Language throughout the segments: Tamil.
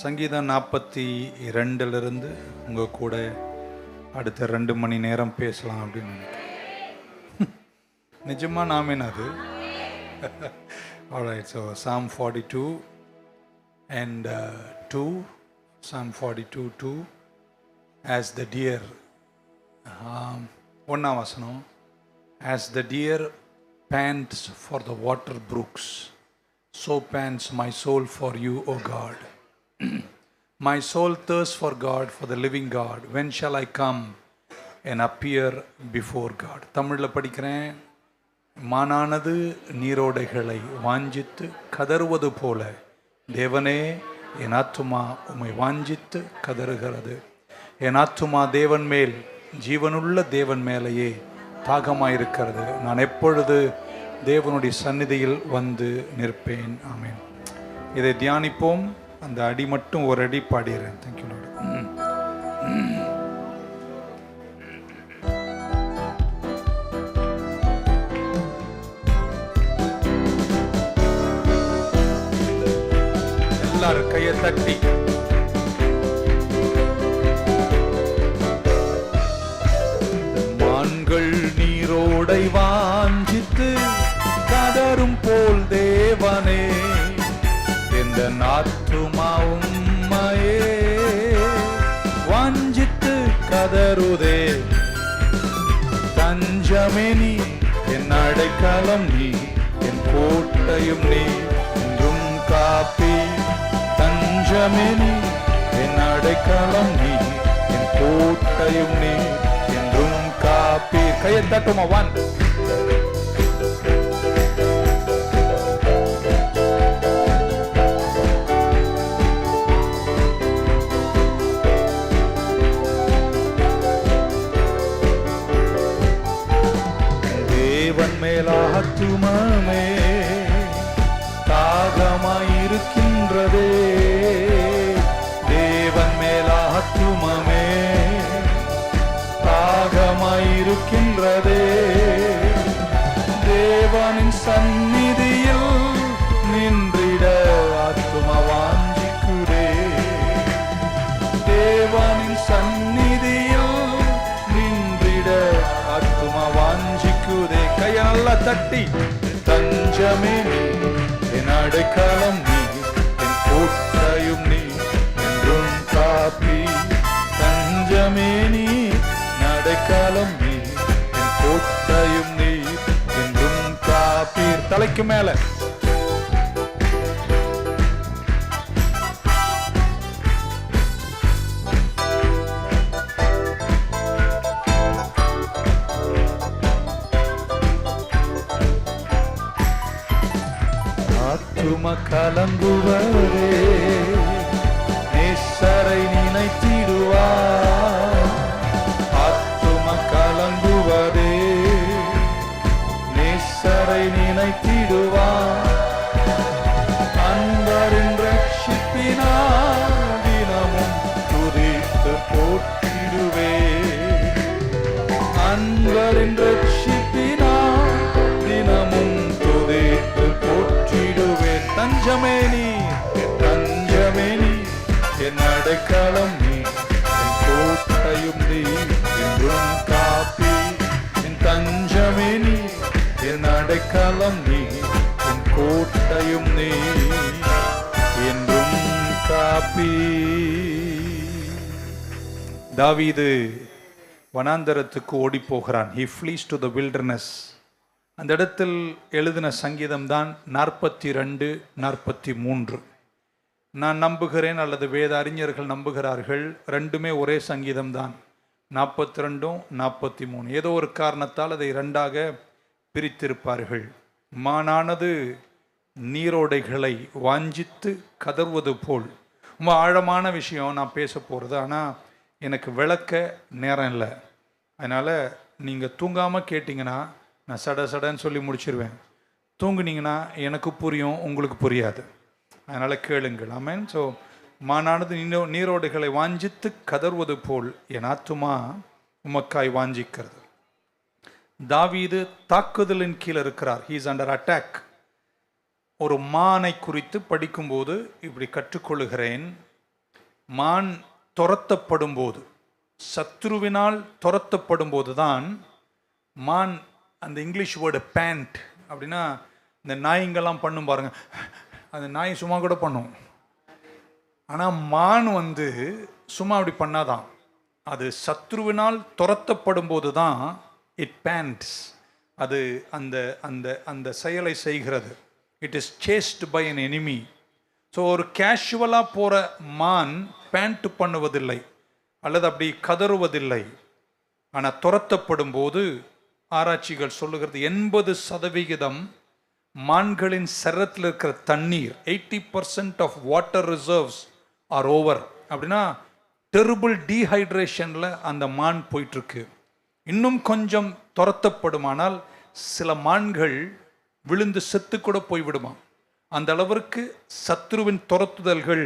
சங்கீதம் 42 உங்கள் கூட அடுத்த 2 மணி நேரம் பேசலாம் அப்படின்னு நினைக்கிறேன். நிஜமாக நாமேனா அது? Alright, so Psalm 42 and 2, Psalm 42, 2, as the deer, ஒன்றாம் வசனம், as the deer pants for the water brooks, so pants my soul for you, O God. My soul thirsts for God, for the living God. When shall I come and appear before God? தமிழில் படிக்கிறேன். மானானது நீரோடைகளை வாஞ்சித்து கதறுவது போல தேவனே என் ஆத்துமா உம்மை வாஞ்சித்து கதறுகிறது. என் ஆத்துமா தேவன் மேல், ஜீவனுள்ள தேவன் மேலேயே தாகமாயிருக்கிறது. நான் எப்பொழுது தேவனுடைய சந்நிதியில் வந்து நிற்பேன். ஆமென். இதை தியானிப்போம். அந்த அடி மட்டும் ஒரு அடி பாடிடுறேன். Thank you Lord. எல்லாரும் கையை தட்டி மான்கள் நீரோடை வாஞ்சித்து கதரும் போல் தேவனே இந்த ஆத்துமா உம்மையே வாஞ்சித்து கதறுதே. தஞ்சமே நீ, என் அடைக்கலம் நீ, என் கோட்டையும் நீ, என்றும் காப்பி. தஞ்சமே நீ, என் அடைக்கலம் நீ, என் கோட்டையும் நீ, என்றும் காப்பி. கையை தட்டுமா? 1. ஆத்துமாமே தாகமாயிருக்கின்றதே, தேவன் மேல் ஆத்துமாமே தாகமாயிருக்கின்றதே. தேவனின் சந்நிதியில் நின்றிட ஆத்துமா வாஞ்சிக்குதே. தேவனின் சந்நிதியில் நின்றிட ஆத்துமா வாஞ்சிக்குதே. கையை நல்லா தட்டி. தஞ்சமே நீ, என் அடைக்கலம் நீ, என் கோட்டையும் நீ, என்றும் காப்பி. தஞ்சமே நீ, என் அடைக்கலம் நீ, என் கோட்டையும் நீ, என்றும் காப்பி. தலைக்கு மேல கலங்குவரே, நேசரை நினைத்திடுவார். ஆத்தும கலங்குவரே, நேசரை நினைத்திடுவார். அன்பரின் ரட்சிப்பினால் தினமும் துதித்து போற்றிடுவே. அன்பரின் ரட்சிப்பினால் தினமும் துதித்து போற்றிடுவே. தஞ்சமே நீ, தஞ்சமே நீ, என் அடைக்கலம் நீ, என் கோட்டையும் நீ, என்றும் காப்பி. என் தஞ்சமே நீ, என் அடைக்கலம் நீ, என் கோட்டையும் நீ, என்றும் காப்பி. தாவீது வனாந்தரத்துக்கு ஓடி போகிறான். He flees to the wilderness. அந்த இடத்தில் எழுதின சங்கீதம் தான் 42, 43. நான் நம்புகிறேன், அல்லது வேத அறிஞர்கள் நம்புகிறார்கள், ரெண்டுமே ஒரே சங்கீதம் தான். 42, 43. ஏதோ ஒரு காரணத்தால் அதை 2ஆக பிரித்திருப்பார்கள். மானானது நீரோடைகளை வாஞ்சித்து கதறுவது போல். ரொம்ப ஆழமான விஷயம் நான் பேச போகிறது. ஆனால் எனக்கு விளக்க நேரம் இல்லை. அதனால் நீங்கள் தூங்காமல் கேட்டிங்கன்னா நான் சடன்னு சொல்லி முடிச்சிருவேன். தூங்குனீங்கன்னா எனக்கு புரியும், உங்களுக்கு புரியாது. அதனால் கேளுங்கள். ஆமென். ஸோ மானானது நீரோடைகளை வாஞ்சித்து கதறுவது போல் என் ஆத்துமா உமக்காய் வாஞ்சிக்கிறது. தாவீது தாக்குதலின் கீழே இருக்கிறார். He is under attack. ஒரு மானை குறித்து படிக்கும்போது இப்படி கற்றுக்கொள்கிறேன். மான் துரத்தப்படும் போது, சத்ருவினால் துரத்தப்படும் போது தான் மான், அந்த இங்கிலீஷ் வேர்டு பேண்ட் அப்படின்னா இந்த நாய்ங்கெல்லாம் பண்ணும் பாருங்க, அந்த நாய் சும்மா கூட பண்ணும். ஆனால் மான் சும்மா அப்படி பண்ணாதான், அது சத்ருவினால் துரத்தப்படும் போது தான் இட் பேண்ட்ஸ், அது அந்த அந்த அந்த செயலை செய்கிறது. It is chased by an enemy. So ஒரு கேஷுவலாக போகிற மான் பேண்ட் பண்ணுவதில்லை அல்லது அப்படி கதறுவதில்லை. ஆனால் துரத்தப்படும் போது ஆராய்ச்சிகள் சொல்லுகிறது 80% மான்களின் சரத்தில் இருக்கிற தண்ணீர், 80% of water reserves are over. அப்படின்னா டெரிபிள் டீஹைட்ரேஷனில் அந்த மான் போயிட்டுருக்கு. இன்னும் கொஞ்சம் துரத்தப்படுமானால் சில மான்கள் விழுந்து செத்து கூட போய்விடுமா. அந்த அளவிற்கு சத்ருவின் துரத்துதல்கள்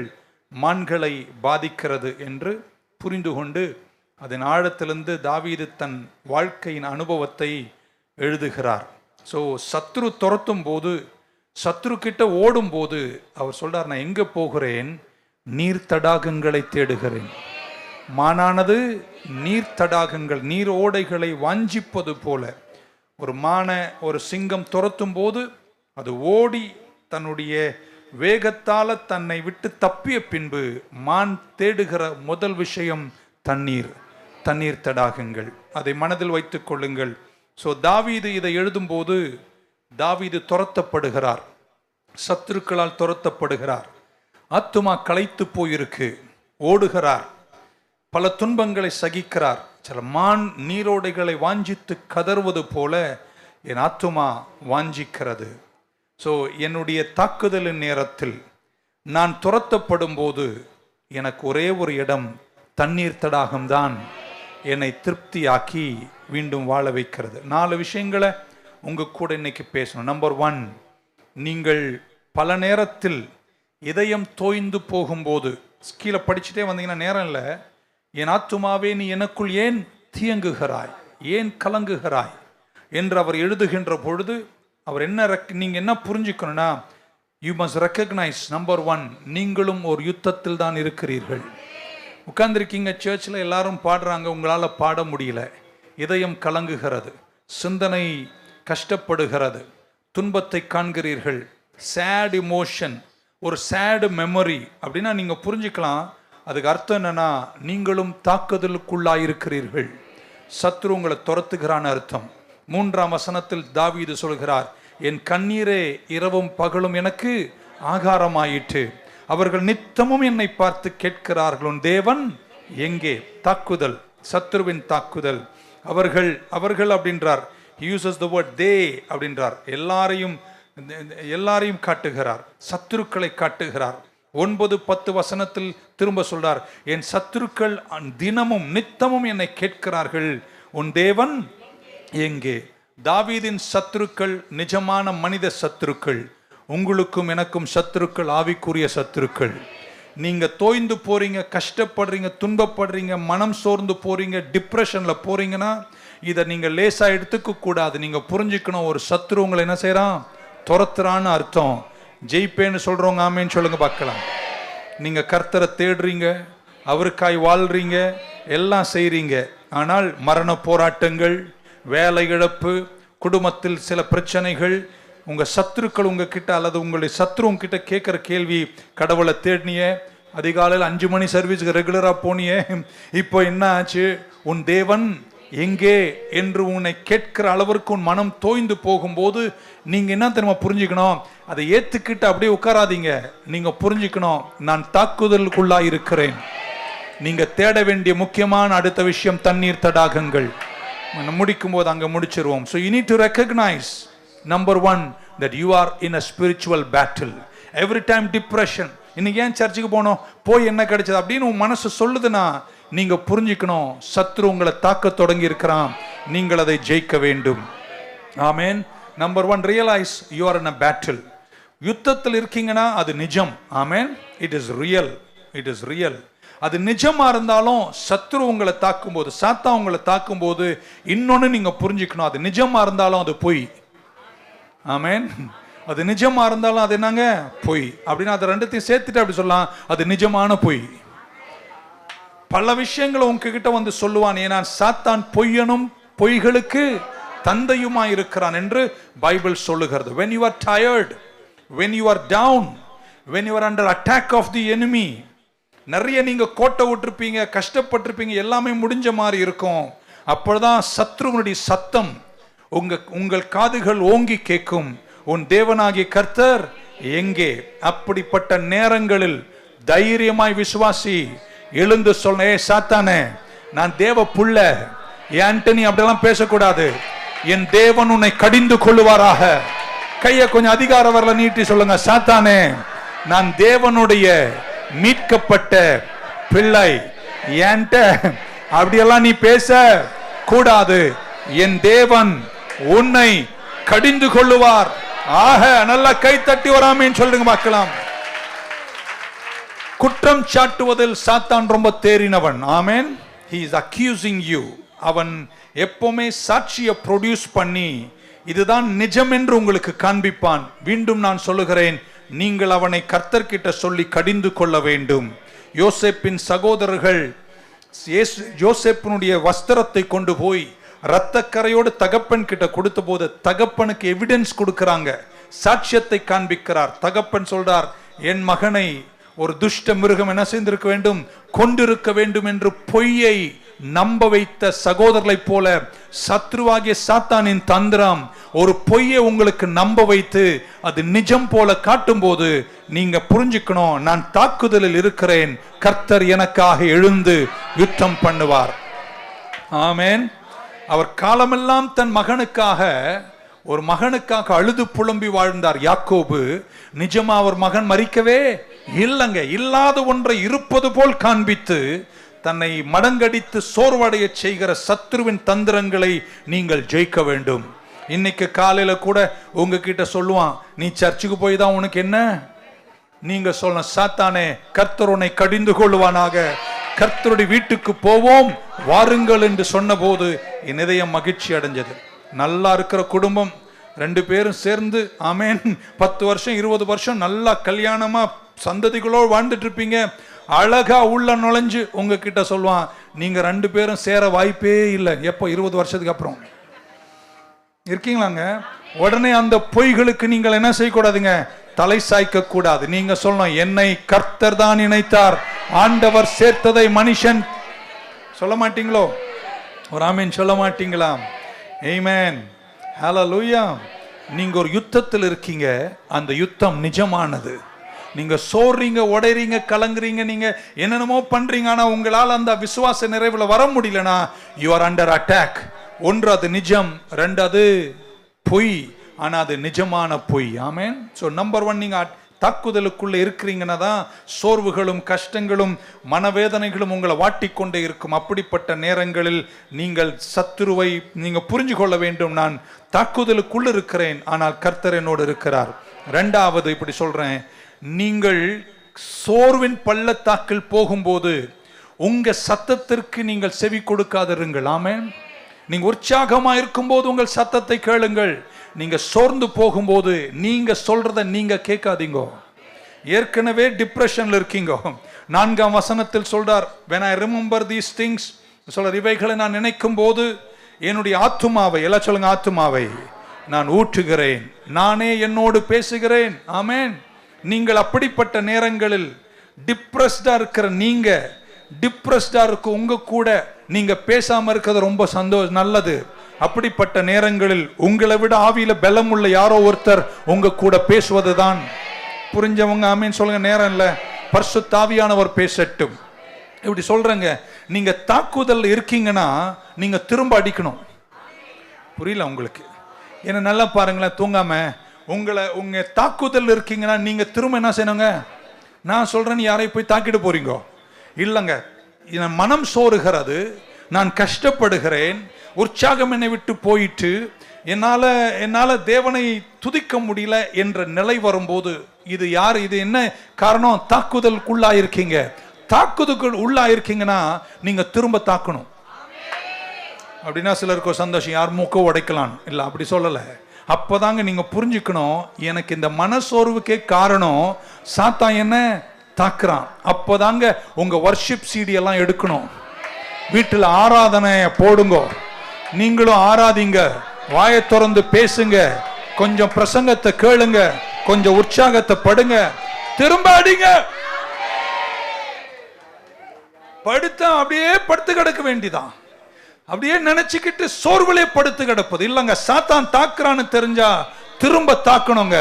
மான்களை பாதிக்கிறது என்று புரிந்து கொண்டு அதன் ஆழத்திலிருந்து தாவீது தன் வாழ்க்கையின் அனுபவத்தை எழுதுகிறார். ஸோ சத்ரு துரத்தும் போது, சத்ரு கிட்ட ஓடும் போது அவர் சொல்றார், நான் எங்கே போகிறேன்? நீர் தடாகங்களை தேடுகிறேன். மானானது நீர் தடாகங்கள், நீர் ஓடைகளை வாஞ்சிப்பது போல, ஒரு மானை ஒரு சிங்கம் துரத்தும் போது அது ஓடி தன்னுடைய வேகத்தால் தன்னை விட்டு தப்பிய பின்பு மான் தேடுகிற முதல் விஷயம் தண்ணீர், தண்ணீர் தடாகங்கள். அதை மனதில் வைத்துக் கொள்ளுங்கள். ஸோ தாவீது இதை எழுதும்போது தாவீது துரத்தப்படுகிறார், சத்துருக்களால் துரத்தப்படுகிறார், ஆத்துமா களைத்து போயிருக்கு, ஓடுகிறார், பல துன்பங்களை சகிக்கிறார். சில மான் நீரோடைகளை வாஞ்சித்து கதறுவது போல என் ஆத்துமா வாஞ்சிக்கிறது. ஸோ என்னுடைய தாக்குதலின் நேரத்தில் நான் துரத்தப்படும் போது எனக்கு ஒரே ஒரு இடம், தண்ணீர் தடாகம்தான் என்னை திருப்தியாக்கி மீண்டும் வாழ வைக்கிறது. 4 விஷயங்களை உங்க கூட இன்னைக்கு பேசணும். நம்பர் 1, நீங்கள் பல நேரத்தில் இதயம் தோய்ந்து போகும்போது, கீழே படிச்சுட்டே வந்தீங்கன்னா நேரம் இல்லை, என் ஆத்துமாவே நீ எனக்குள் ஏன் தியங்குகிறாய், ஏன் கலங்குகிறாய் என்று அவர் எழுதுகின்ற பொழுது அவர் நீங்கள் என்ன புரிஞ்சுக்கணும்னா, யூ மஸ்ட் ரெக்கக்னைஸ், நம்பர் 1, நீங்களும் ஒரு யுத்தத்தில் தான் இருக்கிறீர்கள். உட்கார்ந்துருக்கீங்க, சர்ச்சில் எல்லாரும் பாடுறாங்க, உங்களால் பாட முடியல, இதயம் கலங்குகிறது, சிந்தனை கஷ்டப்படுகிறது, துன்பத்தை காண்கிறீர்கள், சேட் இமோஷன், ஒரு சேடு மெமரி அப்படின்னா நீங்கள் புரிஞ்சுக்கலாம். அதுக்கு அர்த்தம் என்னன்னா, நீங்களும் தாக்குதலுக்குள்ளாயிருக்கிறீர்கள், சத்ரு உங்களை துரத்துகிறான்னு அர்த்தம். 3ஆம் வசனத்தில் தாவீது சொல்கிறார், என் கண்ணீரே இரவும் பகலும் எனக்கு ஆகாரமாயிற்று, அவர்கள் நித்தமும் என்னை பார்த்து கேட்கிறார்கள், உன் தேவன் எங்கே? தாக்குதல், சத்ருவின் தாக்குதல். அவர்கள் அப்படின்றார், he uses the word they அப்படின்றார், எல்லாரையும் காட்டுகிறார், சத்துருக்களை காட்டுகிறார். 9-10 வசனத்தில் திரும்ப சொல்றார், என் சத்துருக்கள் தினமும் நித்தமும் என்னை கேட்கிறார்கள், உன் தேவன் எங்கே? தாவீதின் சத்துருக்கள் நிஜமான மனித சத்துருக்கள். உங்களுக்கும் எனக்கும் சத்துருக்கள் ஆவிக்குரிய சத்துருக்கள். நீங்க தோய்ந்து போறீங்க, கஷ்டப்படுறீங்க, துன்பப்படுறீங்க, மனம் சோர்ந்து போறீங்க, டிப்ரெஷன்ல போறீங்கன்னா இதை நீங்க லேசா எடுத்துக்க கூடாது. நீங்க புரிஞ்சுக்கணும், ஒரு சத்துரு உங்களை என்ன செய்யறான்? துரத்துறான்னு அர்த்தம். ஜெயிப்பேன்னு சொல்றவங்க ஆமேன்னு சொல்லுங்க பார்க்கலாம். நீங்க கர்த்தரை தேடுறீங்க, அவருக்காய் வாழ்றீங்க, எல்லாம் செய்றீங்க, ஆனால் மரண போராட்டங்கள், வேலை இழப்பு, குடும்பத்தில் சில பிரச்சனைகள், உங்க சத்துருக்கள் உங்ககிட்ட அல்லது உங்களுடைய சத்ரு உங்ககிட்ட கேட்குற கேள்வி, கடவுளை தேடினிய, அதிகாலையில் 5 மணி சர்வீஸுக்கு ரெகுலரா போனிய, இப்போ என்ன ஆச்சு, உன் தேவன் எங்கே என்று உன்னை கேட்கிற அளவிற்கு உன் மனம் தோய்ந்து போகும்போது நீங்க என்ன தெரியுமா புரிஞ்சுக்கணும்? அதை ஏத்துக்கிட்டு அப்படியே உட்காராதீங்க. நீங்க புரிஞ்சுக்கணும், நான் தாக்குதலுக்குள்ளா இருக்கிறேன். நீங்க தேட வேண்டிய முக்கியமான அடுத்த விஷயம் தண்ணீர் தடாகங்கள். முடிக்கும் போது அங்க முடிச்சிருவோம். So you need to recognize, number 1, that you are in a spiritual battle. Every time depression, இன்னைக்கு ஏன் சர்ச்சுக்கு போனோம், போய் என்ன கிடைச்சது அப்படின்னு உன் மனசு சொல்லுதுன்னா நீங்க புரிஞ்சுக்கணும், சத்ரு உங்களை தாக்க தொடங்கி இருக்கிறான், நீங்கள் அதை ஜெயிக்க வேண்டும். Amen. Number 1, realize you are in a battle. யுத்தத்தில் இருக்கீங்கன்னா அது நிஜம். ஆமென். It is real. It is real. அது நிஜமா இருந்தாலும் சத்ரு உங்களை தாக்கும் போது, சாத்தா உங்களை தாக்கும் போது இன்னொன்னு நீங்க புரிஞ்சுக்கணும், அது நிஜமா இருந்தாலும் அது பொய். ஆமென். அது நிஜமா இருந்தாலும் அது என்னங்க? பொய். அப்படின்னா அது ரெண்டுத்தையும் சேர்த்துட்டு அப்படி சொல்லலாம், அது நிஜமான பொய். பல விஷயங்களை உங்ககிட்ட வந்து சொல்லுவான். ஏன்னா சாத்தான் பொய்யனும் பொய்களுக்கு தந்தையுமாய் இருக்கிறான் என்று பைபிள் சொல்லுகிறது. when you are tired, when you are down, when you are under attack of the enemy, நிறைய நீங்க கோட்டை விட்டுருப்பீங்க, கஷ்டப்பட்டிருப்பீங்க, எல்லாமே முடிஞ்ச மாதிரி இருக்கும். அப்பொழுதுதான் சத்ருவனுடைய சத்தம் உங்கள் காதுகள் ஓங்கி கேட்கும், உன் தேவனாகிய கர்த்தர் எங்கே? அப்படிப்பட்ட நேரங்களில் தைரியமாய் விசுவாசி எழுந்து சொல்ல, ஏ சாத்தானே, நான் தேவ புள்ள, ஆண்டனி அப்படியெல்லாம் பேசக்கூடாது, என் தேவன் உன்னை கடிந்து கொள்ளுவாராக. கையை கொஞ்சம் அதிகார வரல நீட்டி சொல்லுங்க, சாத்தானே, நான் தேவனுடைய மீட்கப்பட்ட பிள்ளை, ஏன்ட்ட அப்படியெல்லாம் நீ பேச கூடாது, என் தேவன் உன்னை கடிந்து கொள்ளுவார். ஆக நல்லா கை தட்டி வராமேன்னு சொல்லுங்க பார்க்கலாம். குற்றம் சாட்டுவதில் சாத்தான் ரொம்ப தேறினவன். ஆமென். he is accusing you. அவன் எப்பவுமே சாட்சியை ப்ரொடியூஸ் பண்ணி இதுதான் நிஜம் என்று உங்களுக்கு காண்பிப்பான். மீண்டும் நான் சொல்லுகிறேன், நீங்கள் அவனை கர்த்தர்கிட்ட சொல்லி கடிந்து கொள்ள வேண்டும். யோசேப்பின் சகோதரர்கள் யோசேப்பினுடைய வஸ்திரத்தை கொண்டு போய் இரத்தக்கரையோடு தகப்பன் கிட்ட கொடுத்த போது தகப்பனுக்கு எவிடன்ஸ் கொடுக்கிறாங்க, சாட்சியத்தை காண்பிக்கிறார். தகப்பன் சொல்றார், என் மகனை ஒரு துஷ்ட மிருகம் என்ன செய்திருக்க வேண்டும், கொண்டிருக்க வேண்டும் என்று பொய்யை நம்ப வைத்த சகோதரர்களை போல சத்ருவாகிய சாத்தானின் தந்திரம் ஒரு பொய்யை உங்களுக்கு நம்ப வைத்து அது நிஜம் போல காட்டும் போது நீங்க புரிஞ்சுக்கணும், நான் தாக்குதலில் இருக்கிறேன், கர்த்தர் எனக்காக எழுந்து யுத்தம் பண்ணுவார். ஆமென். அவர் காலமெல்லாம் தன் மகனுக்காக, ஒரு மகனுக்காக அழுது புலம்பி வாழ்ந்தார் யாக்கோபு. நிஜமா அவர் மகன் மரிக்கவே இல்லைங்க, இல்லாத ஒன்றை இருப்பது போல் காண்பித்து தன்னை மடங்கடித்து சோர்வடைய செய்கிற சத்ருவின் தந்திரங்களை நீங்கள் ஜெயிக்க வேண்டும். இன்னைக்கு காலையில கூட உங்ககிட்ட சொல்லுவான், நீ சர்ச்சுக்கு போய் தான் உனக்கு என்ன, நீங்க சொல்ல, சாத்தானே, கர்த்தர் உன்னை கடிந்து கொள்வானாக, கர்த்தருடைய வீட்டுக்கு போவோம் வாருங்கள் என்று சொன்ன போது என் இதயம் மகிழ்ச்சி அடைஞ்சது. நல்லா இருக்கிற குடும்பம், 2 பேரும் சேர்ந்து, ஆமேன், 10 வருஷம் 20 வருஷம் நல்லா கல்யாணமா சந்ததிகளோடு வாழ்ந்துட்டு இருப்பீங்க. அழகா உள்ள நுழைஞ்சு உங்ககிட்ட சொல்லுவான், நீங்க 2 பேரும் சேர வாய்ப்பே இல்லை. எப்போ? 20 வருஷத்துக்கு அப்புறம் இருக்கீங்களாங்க. உடனே அந்த பொய்களுக்கு நீங்கள் என்ன செய்யக்கூடாதுங்க, தலை சாய்க்க கூடாது. நீங்க சொல்லணும், என்னை கர்த்தர் தான் இணைத்தார், ஆண்டவர் சேர்த்ததை மனுஷன் சொல்ல மாட்டீங்களோ? ஒரு ஆமீன் சொல்ல மாட்டீங்களா? ஆமென், ஹல்லேலூயா. நீங்க ஒரு யுத்தத்தில் இருக்கீங்க, அந்த யுத்தம் நிஜமானது. நீங்க சோறீங்க, உடைறீங்க, கலங்குறீங்க, நீங்க என்னென்னமோ பண்றீங்க, ஆனா உங்களால் அந்த விசுவாச நிறைவுல வர முடியலனா யூ ஆர் அண்டர் அட்டாக். ஒன்று அது நிஜம், 2 அது பொய், ஆனா அது நிஜமான பொய். ஆமென். ஸோ நம்பர் 1, நீங்க தாக்குதலுக்குள்ள இருக்கிறீங்கன்னா தான் சோர்வுகளும் கஷ்டங்களும் மனவேதனைகளும் உங்களை வாட்டிக்கொண்டே இருக்கும். அப்படிப்பட்ட நேரங்களில் நீங்கள் சத்துருவை நீங்க புரிஞ்சு கொள்ள வேண்டும், நான் தாக்குதலுக்குள்ள இருக்கிறேன், ஆனால் கர்த்தர் என்னோடு இருக்கிறார். 2வது இப்படி சொல்றேன், நீங்கள் சோர்வின் பள்ளத்தாக்கில் போகும்போது உங்க சத்தத்திற்கு நீங்கள் செவி கொடுக்காதிருங்கள். ஆமென். நீங்க உற்சாகமா இருக்கும்போது உங்கள் சத்தத்தை கேளுங்கள். நீங்க சோர்ந்து போகும்போது நீங்க சொல்றத நீங்க கேட்காதீங்க. ஏற்கனவே டிப்ரெஷன்ல இருக்கீங்க. 4ஆம் வசனத்தில் சொல்றார், when I remember these things, சொல்றார், இவைகளை நான் நினைக்கும் போது என்னுடைய ஆத்துமாவை, எல்லாம் சொல்லுங்க, ஆத்துமாவை நான் ஊற்றுகிறேன், நானே என்னோடு பேசுகிறேன். ஆமென். நீங்கள் அப்படிப்பட்ட நேரங்களில் டிப்ரெஸ்டா இருக்கிற நீங்க, டிப்ரெஸ்டா இருக்க உங்க கூட நீங்க பேசாம இருக்கிறது ரொம்ப சந்தோஷம், நல்லது. அப்படிப்பட்ட நேரங்களில் உங்களை விட ஆவியில பலம் உள்ள யாரோ ஒருத்தர் உங்க கூட பேசுவதுதான். புரிஞ்சவங்க ஆமீன் சொல்லுங்க. நேரம் இல்ல, பரிசுத்த ஆவியானவர் பேசட்டும். இப்படி சொல்றேங்க, நீங்க தாக்குதல் இருக்கீங்கன்னா நீங்க திரும்ப அடிக்கணும். புரியல உங்களுக்கு? என்ன நல்லா பாருங்களேன், தூங்காம உங்க தாக்குதல் இருக்கீங்கன்னா நீங்க திரும்ப என்ன செய்யணுங்க? நான் சொல்றேன், யாரை போய் தாக்கிட்டு போறீங்க இல்லைங்க. என் மனம் சோறுகிறது, நான் கஷ்டப்படுகிறேன், உற்சாகம் என்னை விட்டு போயிட்டு என்னால தேவனை துதிக்க முடியல என்ற நிலை வரும்போது, இது யார், இது என்ன காரணம்? தாக்குதலுக்குள்ளாயிருக்கீங்க. தாக்குதலுக்கு உள்ளாயிருக்கீங்கன்னா நீங்க திரும்ப தாக்கணும். அப்படின்னா சிலருக்கு சந்தோஷம், யார் மூக்க உடைக்கலாம் இல்ல, அப்படி சொல்லல. அப்பதாங்க நீங்க புரிஞ்சுக்கணும், எனக்கு இந்த மனசோர்வுக்கே காரணம் சாத்தான் என்ன தாக்குறான். அப்போதாங்க உங்க வர்ஷிப் சீடி எல்லாம் எடுக்கணும். வீட்டில் ஆராதனைய போடுங்க, நீங்களும் ஆராதிங்க, வாயை திறந்து பேசுங்க, கொஞ்சம் பிரசங்கத்தை கேளுங்க, கொஞ்சம் உற்சாகத்தை படுங்க, திரும்ப அடிங்க. படுத்தா அப்படியே படுத்து கிடக்க வேண்டிதான். அப்படியே நினைச்சுக்கிட்டு சோர்விலே படுத்து கிடப்பது இல்லங்க. சாத்தான் தாக்குறான்னு தெரிஞ்சா திரும்ப தாக்கணுங்க.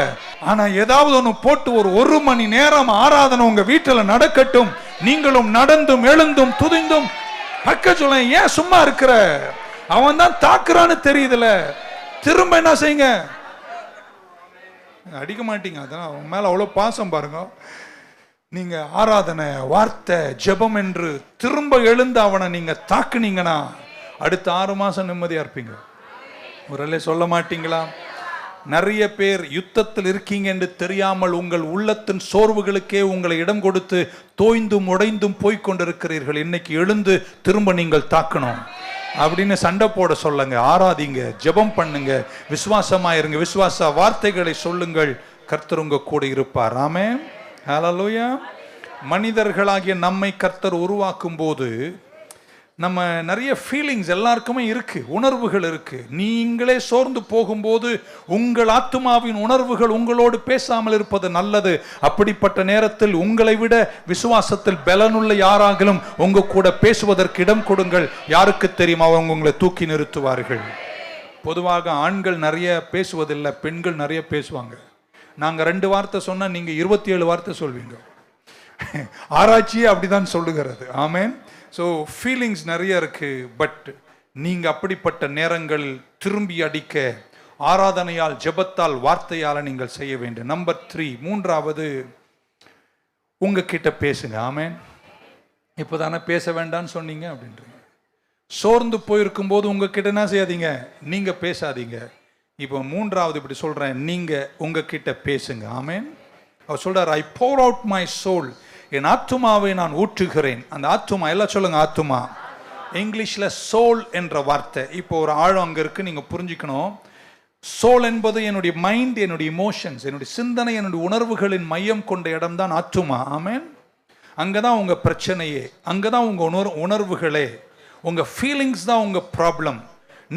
ஆனா ஏதாவது ஒண்ணு போட்டு ஒரு மணி நேரம் ஆராதனை உங்க வீட்டுல நடக்கட்டும். நீங்களும் நடந்தும் எழுந்தும் துதிந்தும் பக்க சொல்ல. ஏன் சும்மா இருக்கிற? அவன் தான் தாக்குறான்னு தெரியுதுல, திரும்ப என்ன செய்யுங்க? அடிக்க மாட்டீங்க. அதான் அவன் மேல அவ்வளவு பாசம் பாருங்க. நீங்க ஆராதனை, வார்த்தை, ஜெபம் என்று திரும்ப எழுந்து அவனை நீங்க தாக்குனீங்கன்னா அடுத்த 6 மாசம் நிம்மதியா இருப்பீங்க. ஒரு சொல்ல மாட்டீங்களா? நிறைய பேர் யுத்தத்தில் இருக்கீங்க என்று தெரியாமல் உங்கள் உள்ளத்தின் சோர்வுகளுக்கே உங்களை இடம் கொடுத்து தோய்ந்தும் உடைந்தும் போய்கொண்டிருக்கிறீர்கள். இன்னைக்கு எழுந்து திரும்ப நீங்கள் தாக்கணும் அப்படின்னு சண்டை போட சொல்லுங்க. ஆராதிங்க, ஜெபம் பண்ணுங்க, விசுவாசமா இருங்க, விசுவாச வார்த்தைகளை சொல்லுங்கள். கர்த்தர் உங்க கூட இருப்பார். ஆமென். ஹல்லேலூயா. மனிதர்களாகிய நம்மை கர்த்தர் உருவாக்கும் போது நம்ம நிறைய ஃபீலிங்ஸ் எல்லாருக்குமே இருக்கு, உணர்வுகள் இருக்கு. நீங்களே சோர்ந்து போகும்போது உங்கள் ஆத்துமாவின் உணர்வுகள் உங்களோடு பேசாமல் இருப்பது நல்லது. அப்படிப்பட்ட நேரத்தில் உங்களை விட விசுவாசத்தில் பலனுள்ள யாராகிலும் உங்க கூட பேசுவதற்கு இடம் கொடுங்கள். யாருக்கு தெரியும், அவங்க உங்களை தூக்கி நிறுத்துவார்கள். பொதுவாக ஆண்கள் நிறைய பேசுவதில்லை, பெண்கள் நிறைய பேசுவாங்க. நாங்க 2 வார்த்தை சொன்னா நீங்க 27 வார்த்தை சொல்வீங்க. ஆராய்ச்சியே அப்படிதான் சொல்லுகிறது. ஆமென். ஸோ ஃபீலிங்ஸ் நிறைய இருக்கு. பட் நீங்க அப்படிப்பட்ட நேரங்களில் திரும்பி அடிக்க ஆராதனையால், ஜெபத்தால், வார்த்தையால் நீங்கள் செய்ய வேண்டும். நம்பர் 3, மூன்றாவது, உங்ககிட்ட பேசுங்க. ஆமென். இப்போதானே பேச வேண்டாம்னு சொன்னீங்க அப்படின்றீங்க. சோர்ந்து போயிருக்கும் போது உங்ககிட்ட என்ன செய்யாதீங்க, நீங்க பேசாதீங்க. இப்போ மூன்றாவது இப்படி சொல்றேன், நீங்க உங்ககிட்ட பேசுங்க. ஆமென். அவர் சொல்றார், ஐ pour out my soul, என் ஆத்துமாவை நான் ஊற்றுகிறேன். அந்த ஆத்துமா எல்லாம் சொல்லுங்க, ஆத்துமா. இங்கிலீஷ்ல சோல் என்ற வார்த்தை இப்போ ஒரு ஆழம் அங்க இருக்கு, நீங்க புரிஞ்சுக்கணும். சோல் என்பது என்னுடைய மைண்ட், என்னுடைய இமோஷன்ஸ், என்னுடைய சிந்தனை, என்னுடைய உணர்வுகளின் மையம் கொண்ட இடம் தான் ஆத்துமா. ஆமென். அங்கதான் உங்க பிரச்சனையே, அங்கதான் உங்க உணர்வுகளே, உங்க ஃபீலிங்ஸ் தான் உங்க ப்ராப்ளம்.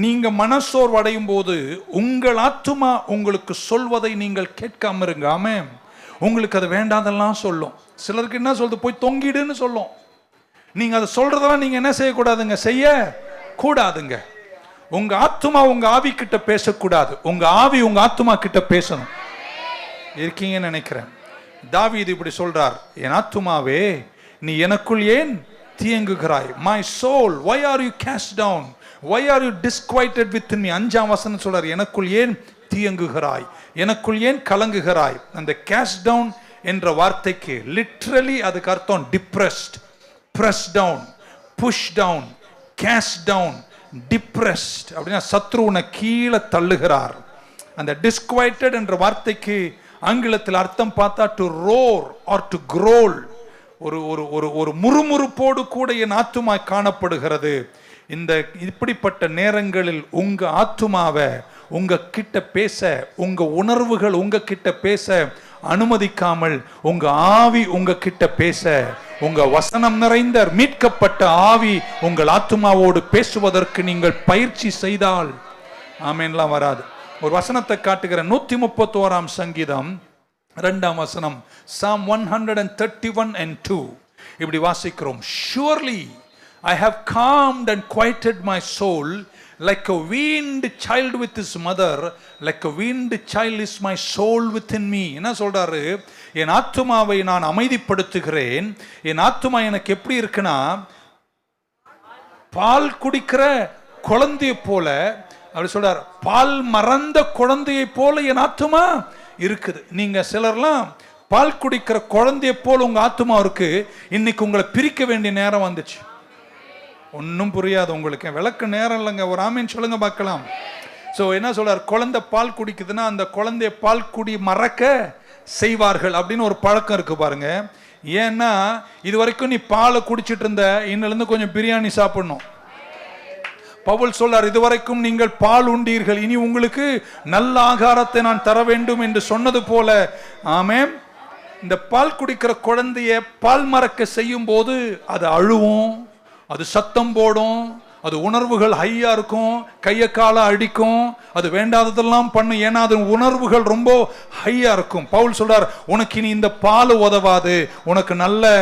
நீங்க மனசோர்வு அடையும் போது உங்கள் ஆத்துமா உங்களுக்கு சொல்வதை நீங்கள் கேட்காம இருங்க. ஆமென். உங்களுக்கு அது வேண்டாதெல்லாம் சொல்லும். சிலருக்கு என்ன சொல்றது, போய் தொங்கிடுன்னு சொல்லும். நீங்க அதை சொல்றதெல்லாம் நீங்க என்ன செய்யக்கூடாதுங்க, செய்ய கூடாதுங்க. உங்க ஆத்துமா உங்க ஆவி கிட்ட பேசக்கூடாது, உங்க ஆவி உங்க ஆத்துமா கிட்ட பேசணும். இருக்கீங்கன்னு நினைக்கிறேன். தாவீது இப்படி சொல்றார், என் ஆத்துமாவே நீ எனக்குள் ஏன் தீங்குகிறாய்? My soul, why are you cast down? Why are you disquieted within me? 5ஆம் வசனம் சொல்றார், எனக்குள் ஏன் தீங்குகிறாய், எனக்குள் ஏன் கலங்குகிறாய். அந்த cast down என்ற வார்த்தைக்கு லிட்ரலி அதுக்கு அர்த்தம் depressed, press down, push down, cast down, depressed அப்படின்னா சத்ரு உன்னை கீழே தள்ளுகிறார். அந்த டிஸ்குவைட்டட் என்ற வார்த்தைக்கு ஆங்கிலத்தில் அர்த்தம் பார்த்தா டு ரோர் ஆர் டு குரோல், ஒரு முறுமுறுப்போடு கூட என் ஆத்துமா காணப்படுகிறது. இந்த இப்படிப்பட்ட நேரங்களில் உங்க ஆத்துமாவை உங்க கிட்ட பேச, உங்க உணர்வுகள் உங்க கிட்ட பேச அனுமதிக்காமல் உங்க ஆவி உங்க கிட்ட பேச, உங்க வசனம் நிறைந்த மீட்கப்பட்ட ஆவி உங்கள் ஆத்துமாவோடு பேசுவதற்கு நீங்கள் பயிற்சி செய்தால் ஆமென்லாம் வராது. ஒரு வசனத்தை காட்டுகிறேன். 131ஆம் சங்கீதம் 2ஆம் வசனம், Psalm 131:2 இப்படி வாசிக்கிறோம். Surely I have calmed and quieted my soul like a weaned child with his mother, like a weaned child is my soul within me. என்ன சொல்றாரு, என் ஆத்துமாவை நான் அமைதிப்படுத்துகிறேன். என் ஆத்துமா எனக்கு எப்படி இருக்குன்னா, பால் குடிக்கிற குழந்தையை போல, அப்படி சொல்றார், பால் மறந்த குழந்தையை போல என் ஆத்துமா இருக்குது. நீங்க சிலர்லாம் பால் குடிக்கிற குழந்தையை போல உங்க ஆத்துமா இருக்கு. இன்னைக்கு உங்களை பிரிக்க வேண்டிய நேரம் வந்துச்சு. ஒன்னும் புரியாது உங்களுக்கு, விளக்க நேரம் இல்லைங்க. ஒரு ஆமீன் சொல்லுங்க பார்க்கலாம். சோ என்ன சொல்றார், குழந்தை பால் குடிக்குதுன்னா அந்த குழந்தைய பால் குடி மறக்க செய்வார்கள் அப்படின்னு ஒரு பழக்கம் இருக்கு பாருங்க. ஏன்னா இது வரைக்கும் நீ பாலை குடிச்சிட்டு இருந்த, இன்னில இருந்து கொஞ்சம் பிரியாணி சாப்பிடணும். பவுல் சொல்றார், இதுவரைக்கும் நீங்கள் பால் உண்டீர்கள், இனி உங்களுக்கு நல்ல ஆகாரத்தை நான் தர வேண்டும் என்று சொன்னது போல. ஆமென். இந்த பால் குடிக்கிற குழந்தைய பால் மறக்க செய்யும் போது அது அழுவும், அது சத்தம் போடும், அது உணர்வுகள் ஹையா இருக்கும், கைய கால அடிக்கும், அது வேண்டாததெல்லாம் பண்ணும். ஏன்னா அது உணர்வுகள் ரொம்ப ஹையா இருக்கும். பவுல் சொல்றார், உனக்கு இனி இந்த பால் உதவாது, உனக்கு நல்ல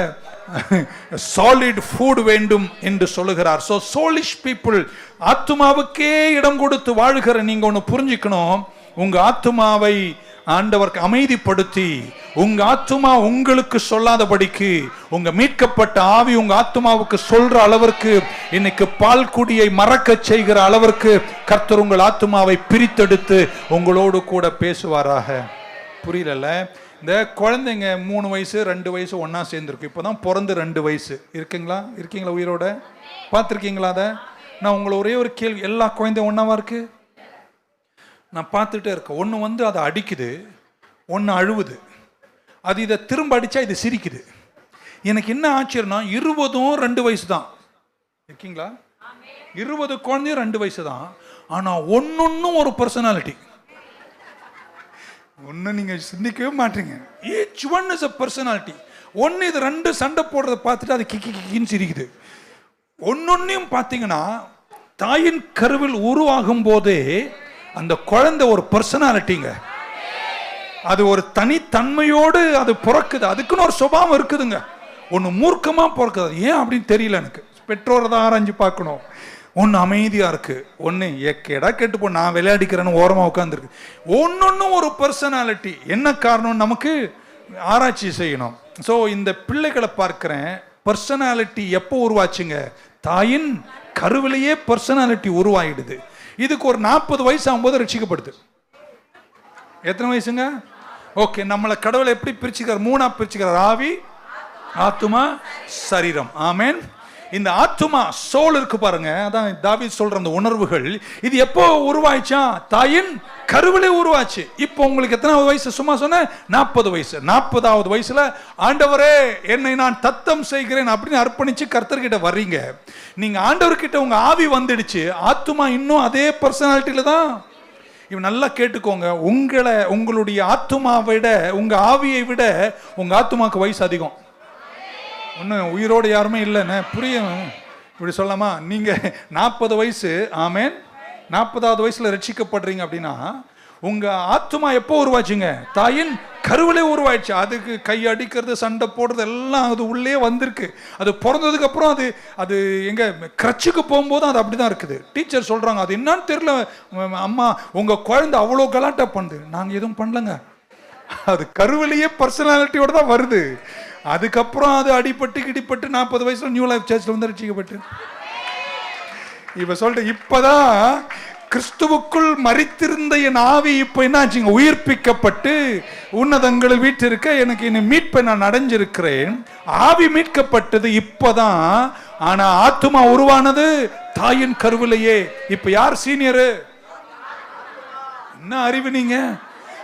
சாலிட் ஃபுட் வேண்டும் என்று சொல்லுகிறார். சோ சோலிஷ் பீப்புள், ஆத்துமாவுக்கே இடம் கொடுத்து வாழ்கிற நீங்க ஒன்னு புரிஞ்சுக்கணும். உங்க ஆத்துமாவை ஆண்டவருக்கு அமைதிப்படுத்தி, உங்க ஆத்துமா உங்களுக்கு சொல்லாதபடிக்கு உங்க மீட்கப்பட்ட ஆவி உங்க ஆத்துமாவுக்கு சொல்ற அளவிற்கு, இன்னைக்கு பால் குடியை மறக்க செய்கிற அளவிற்கு கர்த்தர் உங்கள் ஆத்துமாவை பிரித்தெடுத்து உங்களோடு கூட பேசுவாராக. புரியல? இந்த குழந்தைங்க 3 வயசு 2 வயசு ஒன்னா சேர்ந்துருக்கு. இப்போதான் பிறந்து 2 வயசு இருக்கீங்களா உயிரோட? பார்த்துருக்கீங்களா? அதை நான் உங்களை ஒரே ஒரு கேள்வி, எல்லா குழந்தையும் ஒன்னாவா இருக்கு? நான் பார்த்துட்டே இருக்கேன். ஒன்று அதை அடிக்குது, ஒன்று அழுவுது. அது இதை திரும்ப அடித்தா இது சிரிக்குது. எனக்கு என்ன ஆச்சரியம்னா 20ம் 2 வயசு தான். இருக்கீங்களா? 20 குழந்தையும் 2 வயசு தான். ஆனால் ஒன்னொன்னும் ஒரு பர்சனாலிட்டி. ஒன்று நீங்கள் சிந்திக்கவே மாட்டீங்க. Each one is a personality. ஒன்று இது 2 சண்டை போடுறத பார்த்துட்டு அது கிக்கின்னு சிரிக்குது. ஒன்னொன்னையும் பார்த்தீங்கன்னா தாயின் கருவில் உருவாகும் போதே அந்த குழந்தை ஒரு பர்சனாலிட்டிங்க. அது ஒரு தனித்தன்மையோடு அது பிறக்குது. அதுக்குன்னு ஒரு சுபாவம் இருக்குதுங்க. ஒன்று மூர்க்கமா பிறக்குது. ஏன் அப்படின்னு தெரியல எனக்கு. பெற்றோரை தான் ஆராய்ஞ்சு பார்க்கணும். ஒன்று அமைதியா இருக்கு, ஒன்று எக்கேடா கேட்டு போ நான் விளையாடிக்கிறேன்னு ஓரமா உட்காந்துருக்கு. ஒன்னொன்னும் ஒரு பர்சனாலிட்டி. என்ன காரணம் நமக்கு ஆராய்ச்சி செய்யணும். ஸோ இந்த பிள்ளைகளை பார்க்கிறேன். பர்சனாலிட்டி எப்போ உருவாச்சுங்க? தாயின் கருவிலேயே பர்சனாலிட்டி உருவாயிடுது. இதுக்கு ஒரு 40 வயசு ஆகும்போது ரட்சிக்கப்படுது. எத்தனை வயசுங்க? ஓகே, நம்மளை கடவுளை எப்படி பிரிச்சுக்கிறார்? 3ஆ பிரிச்சுக்கிறார். ஆவி, ஆத்துமா, சரீரம். ஆமென். இந்த ஆத்துமா சோல் இருக்கு பாருங்க, அதான் தாவீது சொல்ற அந்த உணர்வுகள், இது எப்போ உருவாச்சா? தாயின் கருவிலே உருவாச்சு. இப்போ உங்களுக்கு எத்தனாவது வயசு? சும்மா சொன்ன 40 வயசு. 40வது வயசுல ஆண்டவரே என்னை நான் தத்தம் செய்கிறேன் அப்படின்னு அர்ப்பணிச்சு கர்த்தர்கிட்ட வர்றீங்க. நீங்க ஆண்டவர்கிட்ட உங்க ஆவி வந்துடுச்சு, ஆத்துமா இன்னும் அதே பர்சனாலிட்டியில தான். இவன் நல்லா கேட்டுக்கோங்க, உங்களுடைய ஆத்துமாவை விட, உங்க ஆவியை விட உங்க ஆத்துமாக்கு வயசு அதிகம். ஒன்றும் உயிரோடு யாருமே இல்லைன்னு புரியும். இப்படி சொல்லாமா? நீங்கள் 40 வயசு, ஆமேன், 40வது வயசில் ரட்சிக்கப்படுறீங்க அப்படின்னா உங்கள் ஆத்துமா எப்போ உருவாச்சுங்க? தாயின் கருவிலே உருவாயிடுச்சு. அதுக்கு கை அடிக்கிறது, சண்டை போடுறது எல்லாம் அது உள்ளே வந்திருக்கு. அது பிறந்ததுக்கு அப்புறம் அது எங்க கிரச்சுக்கு போகும்போது அது அப்படிதான் இருக்குது. டீச்சர் சொல்றாங்க, அது என்னன்னு தெரியல அம்மா, உங்க குழந்தை அவ்வளோ கலாட்டா பண்ணுது. நாங்கள் எதுவும் பண்ணலங்க, அது கருவிலேயே பர்சனாலிட்டியோட தான் வருது. அதுக்கப்புறம் அது அடிபட்டு கிடிப்பட்டு 40 வயசுல நியூ லைஃப் சர்ச்ல வந்து ரட்சிக்கப்பட்டு இப்ப சொல்லிட்டு, இப்பதான் கிறிஸ்துவுக்குள் மரித்திருந்த என் ஆவி இப்ப என்னாச்சுங்க? உயிர்ப்பிக்கப்பட்டு உன்னதங்களில் வீட்டிருக்க எனக்கு இனி மீட்பை நான் அடைஞ்சிருக்கிறேன். ஆவி மீட்கப்பட்டது இப்பதான். ஆனா ஆத்துமா உருவானது தாயின் கருவிலேயே. இப்ப யார் சீனியரு? என்ன அறிவு நீங்க?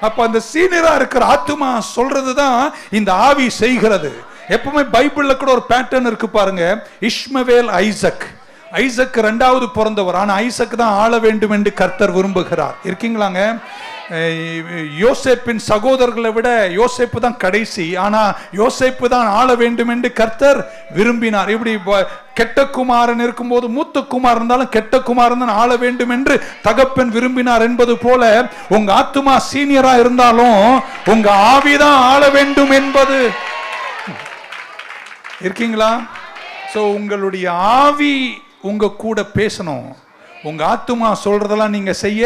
அப்ப அந்த சீனியரா இருக்கிற ஆத்துமா சொல்றதுதான் இந்த ஆவி செய்கிறது. எப்பவுமே பைபிள்ல கூட ஒரு பேட்டர்ன் இருக்கு பாருங்க. இஷ்மவேல், ஐசக். ஐசக் 2வது பிறந்தவர். ஆனா ஐசக் தான் ஆள வேண்டும் என்று கர்த்தர் விரும்புகிறார். இருக்கீங்களாங்க? யோசேப்பின் சகோதரர்களை விட யோசேப்பு தான் கடைசி. ஆனா யோசேப்பு தான் ஆள வேண்டும் என்று கர்த்தர் விரும்பினார். இப்படி கெட்ட குமாரன் இருக்கும்போது மூத்த குமார் இருந்தாலும் கெட்ட குமாரன் தான் ஆள வேண்டும் என்று தகப்பன் விரும்பினார் என்பது போல உங்க ஆத்துமா சீனியரா இருந்தாலும் உங்க ஆவிதான் ஆள வேண்டும் என்பது. இருக்கீங்களா? சோ உங்களுடைய ஆவி உங்க கூட பேசணும். உங்க ஆத்துமா சொல்றதெல்லாம் நீங்க செய்ய,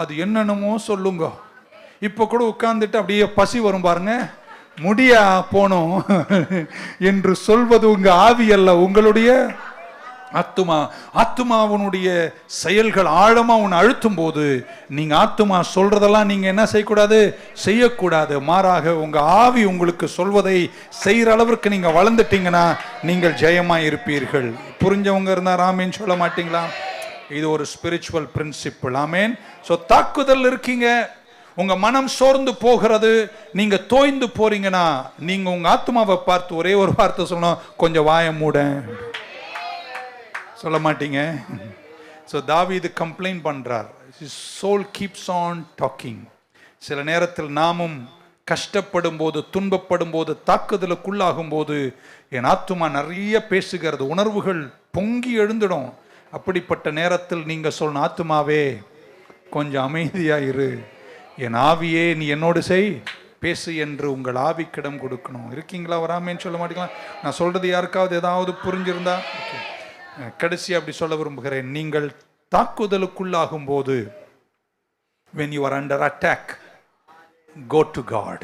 அது என்னென்னமோ சொல்லுங்க. இப்ப கூட உட்கார்ந்துட்டு அப்படியே பசி வரும் பாருங்க, முடியா போனோம் என்று சொல்வது உங்க ஆவி அல்ல, உங்களுடைய ஆத்துமா. ஆத்துமாவுடைய செயல்கள் ஆழமா உன்னை அழுத்தும் போது நீங்க ஆத்துமா சொல்றதெல்லாம் நீங்க என்ன செய்யக்கூடாது? செய்யக்கூடாது. மாறாக உங்க ஆவி உங்களுக்கு சொல்வதை செய்யற அளவிற்கு நீங்க வளர்ந்துட்டீங்கன்னா நீங்கள் ஜெயமா இருப்பீர்கள். புரிஞ்சவங்க இருந்தா ஆமேன் சொல்ல மாட்டீங்களா? இது ஒரு ஸ்பிரிச்சுவல் பிரின்சிபிள். ஆமேன். சோ தாக்குதல் இருக்கீங்க, உங்க மனம் சோர்ந்து போகிறது, நீங்க தோய்ந்து போறீங்கன்னா நீங்க உங்க ஆத்மாவை பார்த்து ஒரே ஒரு வார்த்தை சொல்லணும், கொஞ்சம் வாய மூட. சொல்ல மாட்டீங்க. ஸோ தாவீது கம்ப்ளைண்ட் பண்றார், his soul keeps on talking. சில நேரத்தில் நாமும் கஷ்டப்படும் போது, துன்பப்படும் போது, தாக்குதலுக்குள்ளாகும் போது என் ஆத்துமா நிறைய பேசுகிறது, உணர்வுகள் பொங்கி எழுந்துடும். அப்படிப்பட்ட நேரத்தில் நீங்க சொல்லணும், ஆத்துமாவே கொஞ்சம் அமைதியா இரு, என் ஆவியே நீ என்னோடு செய், பேசு என்று உங்கள் ஆவிக்கிடம் கொடுக்கணும். இருக்கீங்களா? வராமேன்னு சொல்ல மாட்டீங்களா? நான் சொல்றது யாருக்காவது ஏதாவது புரிஞ்சிருந்தா? கடைசி அப்படி சொல்ல விரும்புகிறேன். நீங்கள் தாக்குதலுக்குள்ளாகும் போது, when you are under attack, go to God.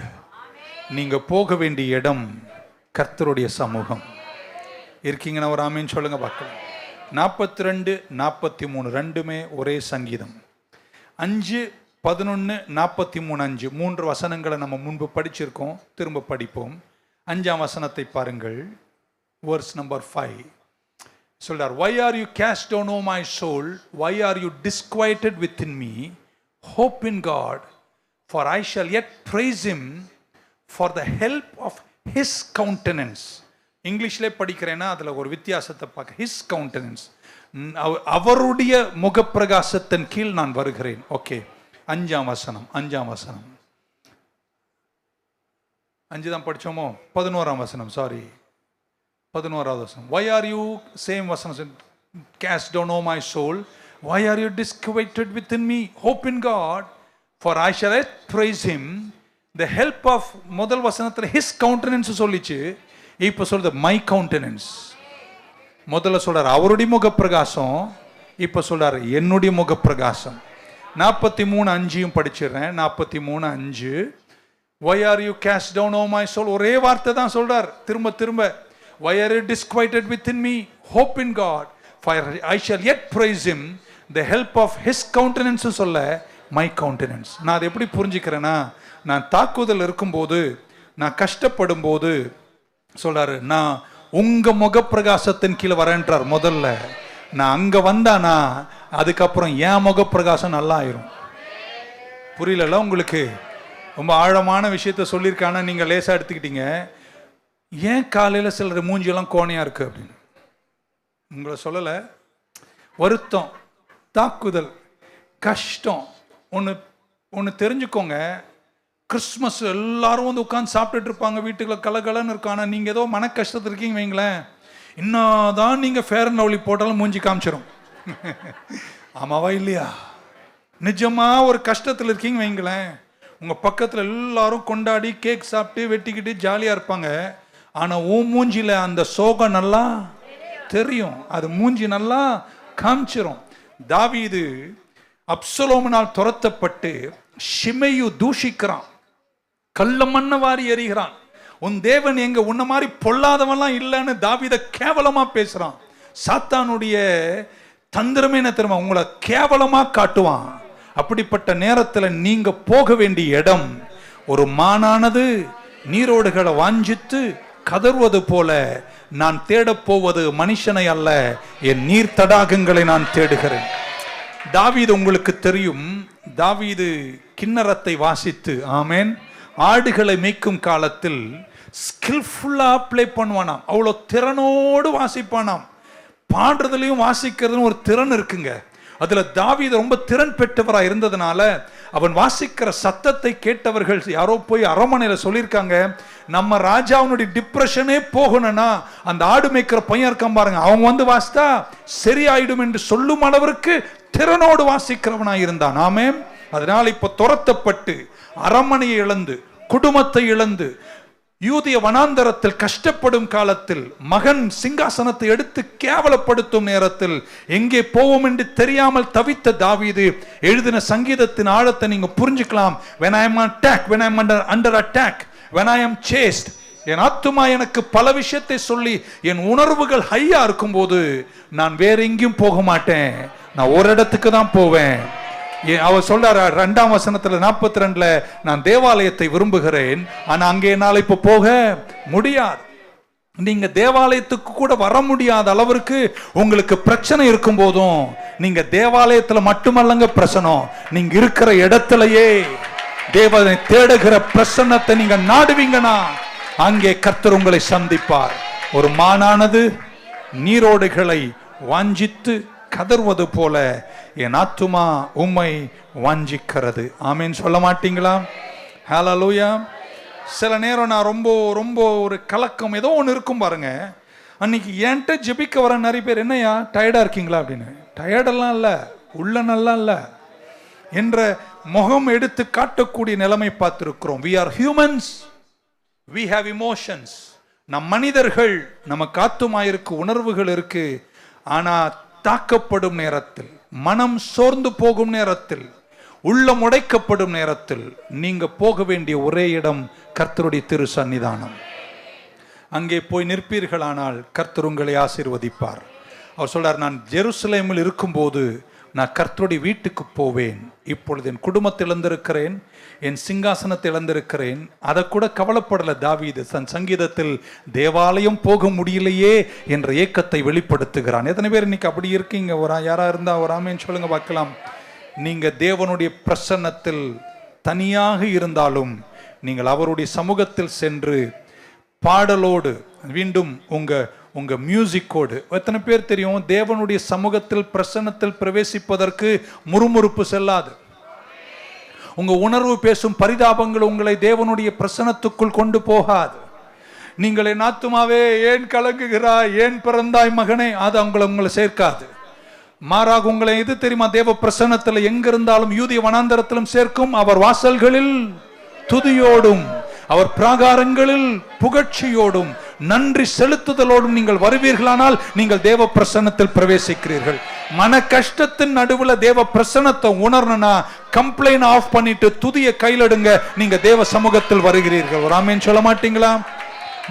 நீங்க போக வேண்டிய இடம் கர்த்தருடைய சமூகம். இருக்கீங்கன்னா ஒரு ஆமீன் சொல்லுங்க பார்க்கலாம். 42, 43 ரெண்டுமே ஒரே சங்கீதம். 5, 11, 43, 5 3 வசனங்களை நம்ம முன்பு படிச்சிருக்கோம், திரும்ப படிப்போம். 5ஆம் வசனத்தை பாருங்கள். verse number 5 சொல்றார், why are you cast down, O my soul, why are you disquieted within me? Hope in God, for I shall yet praise him for the help of his countenance. இங்கிலீஷ்ல படிக்கிறேன்னா அதுல ஒரு வித்தியாசத்தை பார்க்க. his countenance, அவருடைய முகப்பிரகாசத்தின் கீழ் நான் வருகிறேன். ஓகே, 5ஆம் வசனம் 5 தான் படிச்சோமோ? 11ஆம் வசனம், சாரி, 11வது வசனம். why are you, same வசனம், cast down, O my soul, why are you disquieted within me? Hope in God, for I shall yet praise him, the help of, முதல் வசனத்துல his countenance சொல்லிச்சு, இப்ப சொல்றது my countenance. முதல்ல சொல்றாரு அவருடைய முகப்பிரகாசம், இப்ப சொல்றாரு என்னுடைய முகப்பிரகாசம். 43:5 படிச்சிடுறேன். 43:5 why are you cast down, O my soul, ஒரே வார்த்தை தான் சொல்றார் திரும்ப. why are you disquieted within me? Hope in God, for I shall yet praise him, the help of his countenance சொல்ல my countenance. நான் அதை எப்படி புரிஞ்சுக்கிறேன்னா, நான் தாக்குதல் இருக்கும்போது, நான் கஷ்டப்படும் போது சொல்றாரு, நான் உங்க முகப்பிரகாசத்தின் கீழே வரேன்றார். முதல்ல நான் அங்க வந்தானா அதுக்கப்புறம் என் முகப்பிரகாசம் நல்லா ஆயிரும். புரியல உங்களுக்கு? ரொம்ப ஆழமான விஷயத்த சொல்லியிருக்கானா, நீங்க லேசா எடுத்துக்கிட்டீங்க. ஏன் காலையில சிலர் மூஞ்சியெல்லாம் கோணையா இருக்கு அப்படின்னு உங்களை சொல்லல. வருத்தம், தாக்குதல், கஷ்டம். ஒன்று தெரிஞ்சுக்கோங்க, கிறிஸ்மஸ் எல்லாரும் வந்து உட்காந்து சாப்பிட்டுட்டு இருப்பாங்க, வீட்டுக்குள்ள கலகலன்னு இருக்கும். ஆனால் நீங்கள் ஏதோ மன கஷ்டத்தில் இருக்கீங்க வைங்களேன், இன்னதான் நீங்கள் ஃபேர் அண்ட் லவ்லி போட்டாலும் மூஞ்சி காமிச்சிடும். ஆமாவா இல்லையா? நிஜமா ஒரு கஷ்டத்தில் இருக்கீங்க வைங்களேன், உங்கள் பக்கத்தில் எல்லாரும் கொண்டாடி கேக் சாப்பிட்டு வெட்டிக்கிட்டு ஜாலியாக இருப்பாங்க. ஆனால் உன் மூஞ்சியில் அந்த சோகம் நல்லா தெரியும், அது மூஞ்சி நல்லா காமிச்சிரும். தாவீது அப்சலோமினால் துரத்தப்பட்டு ஷிமெயு தூஷிக்கிறான், கல்ல மண்ண வாரி எறிகிறான். உன் தேவன் எங்க, உன்ன மாதிரி பொல்லாதவன்லாம் இல்லைன்னு தாவீத கேவலமா பேசுறான். சாத்தானுடைய தந்திரமே என்ன தெரியுமா? உங்களை கேவலமா காட்டுவான். அப்படிப்பட்ட நேரத்தில் நீங்க போக வேண்டிய இடம், ஒரு மானானது நீரோடுகளை வாஞ்சித்து கதறுவது போல, நான் தேடப் போவது மனுஷனை அல்ல, என் நீர் தடாகங்களை நான் தேடுகிறேன். தாவீது உங்களுக்கு தெரியும், தாவீது கிண்ணறத்தை வாசித்து, ஆமேன், ஆடுகளை மேய்க்கும் காலத்தில் ஸ்கில்ஃபுல்லா ப்ளே பண்ணுவானாம். அவ்வளோ திறனோடு வாசிப்பானாம். பாடுறதுலையும் வாசிக்கிறதுன்னு ஒரு திறன் இருக்குங்க. அதுல தாவீது ரொம்ப திறன் பெற்றவராக இருந்ததுனால அவன் வாசிக்கிற சத்தத்தை கேட்டவர்கள் யாரோ போய் அரண்மனையில சொல்லியிருக்காங்க, நம்ம ராஜாவுடைய டிப்ரெஷனே போகணும்னா அந்த ஆடு மேய்க்கிற பையன் இருக்கான் பாருங்க, அவங்க வந்து வாசித்தா சரியாயிடும் என்று சொல்லும் அளவிற்கு திறனோடு வாசிக்கிறவனாக இருந்தான். ஆமென். அதனால இப்ப துரத்தப்பட்டு அரண்மனையை இழந்து குடும்பத்தை இழந்து யூதிய வனாந்தரத்தில் கஷ்டப்படும் காலத்தில், மகன் சிங்காசனத்தை எடுத்து கேவலப்படுத்தும் நேரத்தில், எங்கே போவோம் என்று தெரியாமல் தவித்த தாவீது எழுதின சங்கீதத்தின் ஆழத்தை நீங்க புரிஞ்சுக்கலாம். when I am attacked, when I am under attack, when I am chased, என் ஆத்துமா எனக்கு பல விஷயத்தை சொல்லி என் உணர்வுகள் ஹையா இருக்கும் போது நான் வேற எங்கேயும் போக மாட்டேன், நான் ஒரு இடத்துக்கு தான் போவேன். அவர் சொல்றாரு 2ஆம் வசனத்துல 42, நான் தேவாலயத்தை விரும்புகிறேன், ஆனா அங்கே என்னால் இப்ப போக முடியாது. நீங்க தேவாலயத்துக்கு கூட வர முடியாத அளவிற்கு உங்களுக்கு பிரச்சனை இருக்கும் போதும், நீங்க தேவாலயத்துல மட்டுமல்லங்க பிரசனம், நீங்க இருக்கிற இடத்திலேயே தேவனை தேடுகிற பிரசன்னத்தை நீங்க நாடுவீங்கன்னா அங்கே கர்த்தர் உங்களை சந்திப்பார். ஒரு மானானது நீரோடுகளை வாஞ்சித்து கதறுவது போல என் ஆத்துமா உம்மை வாஞ்சிக்கிறது. ஆமேன் சொல்ல மாட்டீங்களா? ஹல்லேலூயா. சில நேரம் நான் ரொம்ப ரொம்ப ஒரு கலக்கம் ஏதோ ஒன்று இருக்கும் பாருங்க. அன்னைக்கு என்கிட்ட ஜெபிக்க வர நிறைய பேர், என்னையா டயர்டாக இருக்கீங்களா அப்படின்னு. டயர்டெல்லாம் இல்லை, உள்ள நல்லா இல்லை என்ற முகம் எடுத்து காட்டக்கூடிய நிலைமை பார்த்திருக்கிறோம். we are humans, we have emotions. நம் மனிதர்கள், நமக்கு ஆத்துமாயிருக்கு, உணர்வுகள் இருக்கு. ஆனா தாக்கப்படும் நேரத்தில், மனம் சோர்ந்து போகும் நேரத்தில், உள்ளம் உடைக்கப்படும் நேரத்தில் நீங்க போக வேண்டிய ஒரே இடம் கர்த்தருடைய திரு சன்னிதானம். அங்கே போய் நிற்பீர்களானால் கர்த்தர் உங்களை ஆசீர்வதிப்பார். அவர் சொல்றார், நான் ஜெருசலேமில் இருக்கும்போது நான் கர்த்தருடைய வீட்டுக்கு போவேன். இப்பொழுது என் குடும்பத்தை இழந்திருக்கிறேன், என் சிங்காசனத்தை இழந்திருக்கிறேன். அதை கூட கவலைப்படல தாவீது. தன் சங்கீதத்தில் தேவாலயம் போக முடியலையே என்ற ஏக்கத்தை வெளிப்படுத்துகிறான். எத்தனை பேர் இன்னைக்கு அப்படி இருக்கீங்க? யாரா இருந்தா ஒரு ஆமேன்னு சொல்லுங்க பார்க்கலாம். நீங்க தேவனுடைய பிரசன்னத்தில் தனியாக இருந்தாலும் நீங்கள் அவருடைய சமூகத்தில் சென்று பாடலோடு, மீண்டும் உங்க மியூசிக்கோடு. எத்தனை பேர் தெரியும், தேவனுடைய சமூகத்தில் பிரசன்னத்தில் பிரவேசிப்பதற்கு முறுமுறுப்பு செல்லாது. உங்க உணர்வு பேசும் பரிதாபங்கள் உங்களை தேவனுடைய பிரசன்னத்துக்குள் கொண்டு போகாது. நீங்கள் என் ஆத்துமாவே ஏன் கலங்குகிறாய், ஏன் பிறந்தாய் மகனே, அது உங்களை சேர்க்காது. மாறாக உங்களை எது தெரியுமா, தேவ பிரசன்னத்தில் எங்க இருந்தாலும் யூதிய வனாந்தரத்திலும் சேர்க்கும். அவர் வாசல்களில் துதியோடும், அவர் பிராகாரங்களில் புகழ்ச்சியோடும், நன்றி செலுத்துதலோடும் நீங்கள் வருவீர்களானால் நீங்கள் தேவ பிரசன்னத்தில் பிரவேசிக்கிறீர்கள். மன கஷ்டத்தின் நடுவில் தேவ பிரசன்னத்தை உணரணும்னா கம்ப்ளைண்ட் ஆஃப் பண்ணிட்டு துதிய கையில் எடுங்க. நீங்க தேவ சமூகத்தில் வருகிறீர்கள். ஒரு ஆமேன் சொல்ல மாட்டீங்களா?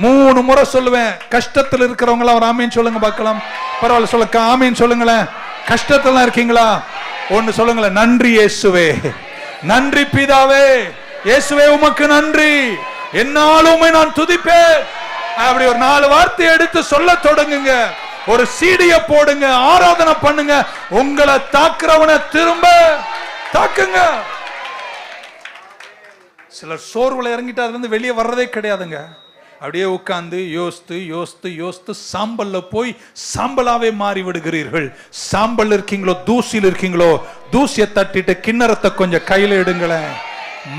3 முறை சொல்லுவேன். கஷ்டத்தில் இருக்கிறவங்களா ஒரு ஆமேன் சொல்லுங்க பார்க்கலாம். பரவாயில்ல, சொல்லுங்க, ஆமேன் சொல்லுங்களேன். கஷ்டத்துல இருக்கீங்களா? ஒன்னு சொல்லுங்களேன், நன்றி இயேசுவே, நன்றி பிதாவே, இயேசுவே உமக்கு நன்றி, என்னாலுமே நான் துதிப்பேன். அப்படி ஒரு 4 வார்த்தை எடுத்து சொல்ல தொடங்குங்க. ஒரு சீடிய போடுங்க, ஆராதனை பண்ணுங்க. உங்களை தாக்குறவனை திரும்ப தாக்குங்க. சிலர் சோர்வுல இறங்கிட்டு அதுல இருந்து வெளியே வர்றதே கிடையாதுங்க. அப்படியே உட்கார்ந்து யோசித்து யோசித்து யோசித்து சாம்பல்ல போய் சாம்பலாவே மாறி விடுகிறீர்கள். சாம்பல் இருக்கீங்களோ, தூசியில் இருக்கீங்களோ, தூசியை தட்டிட்டு கிண்ணறத்தை கொஞ்சம் கையில எடுங்களேன்.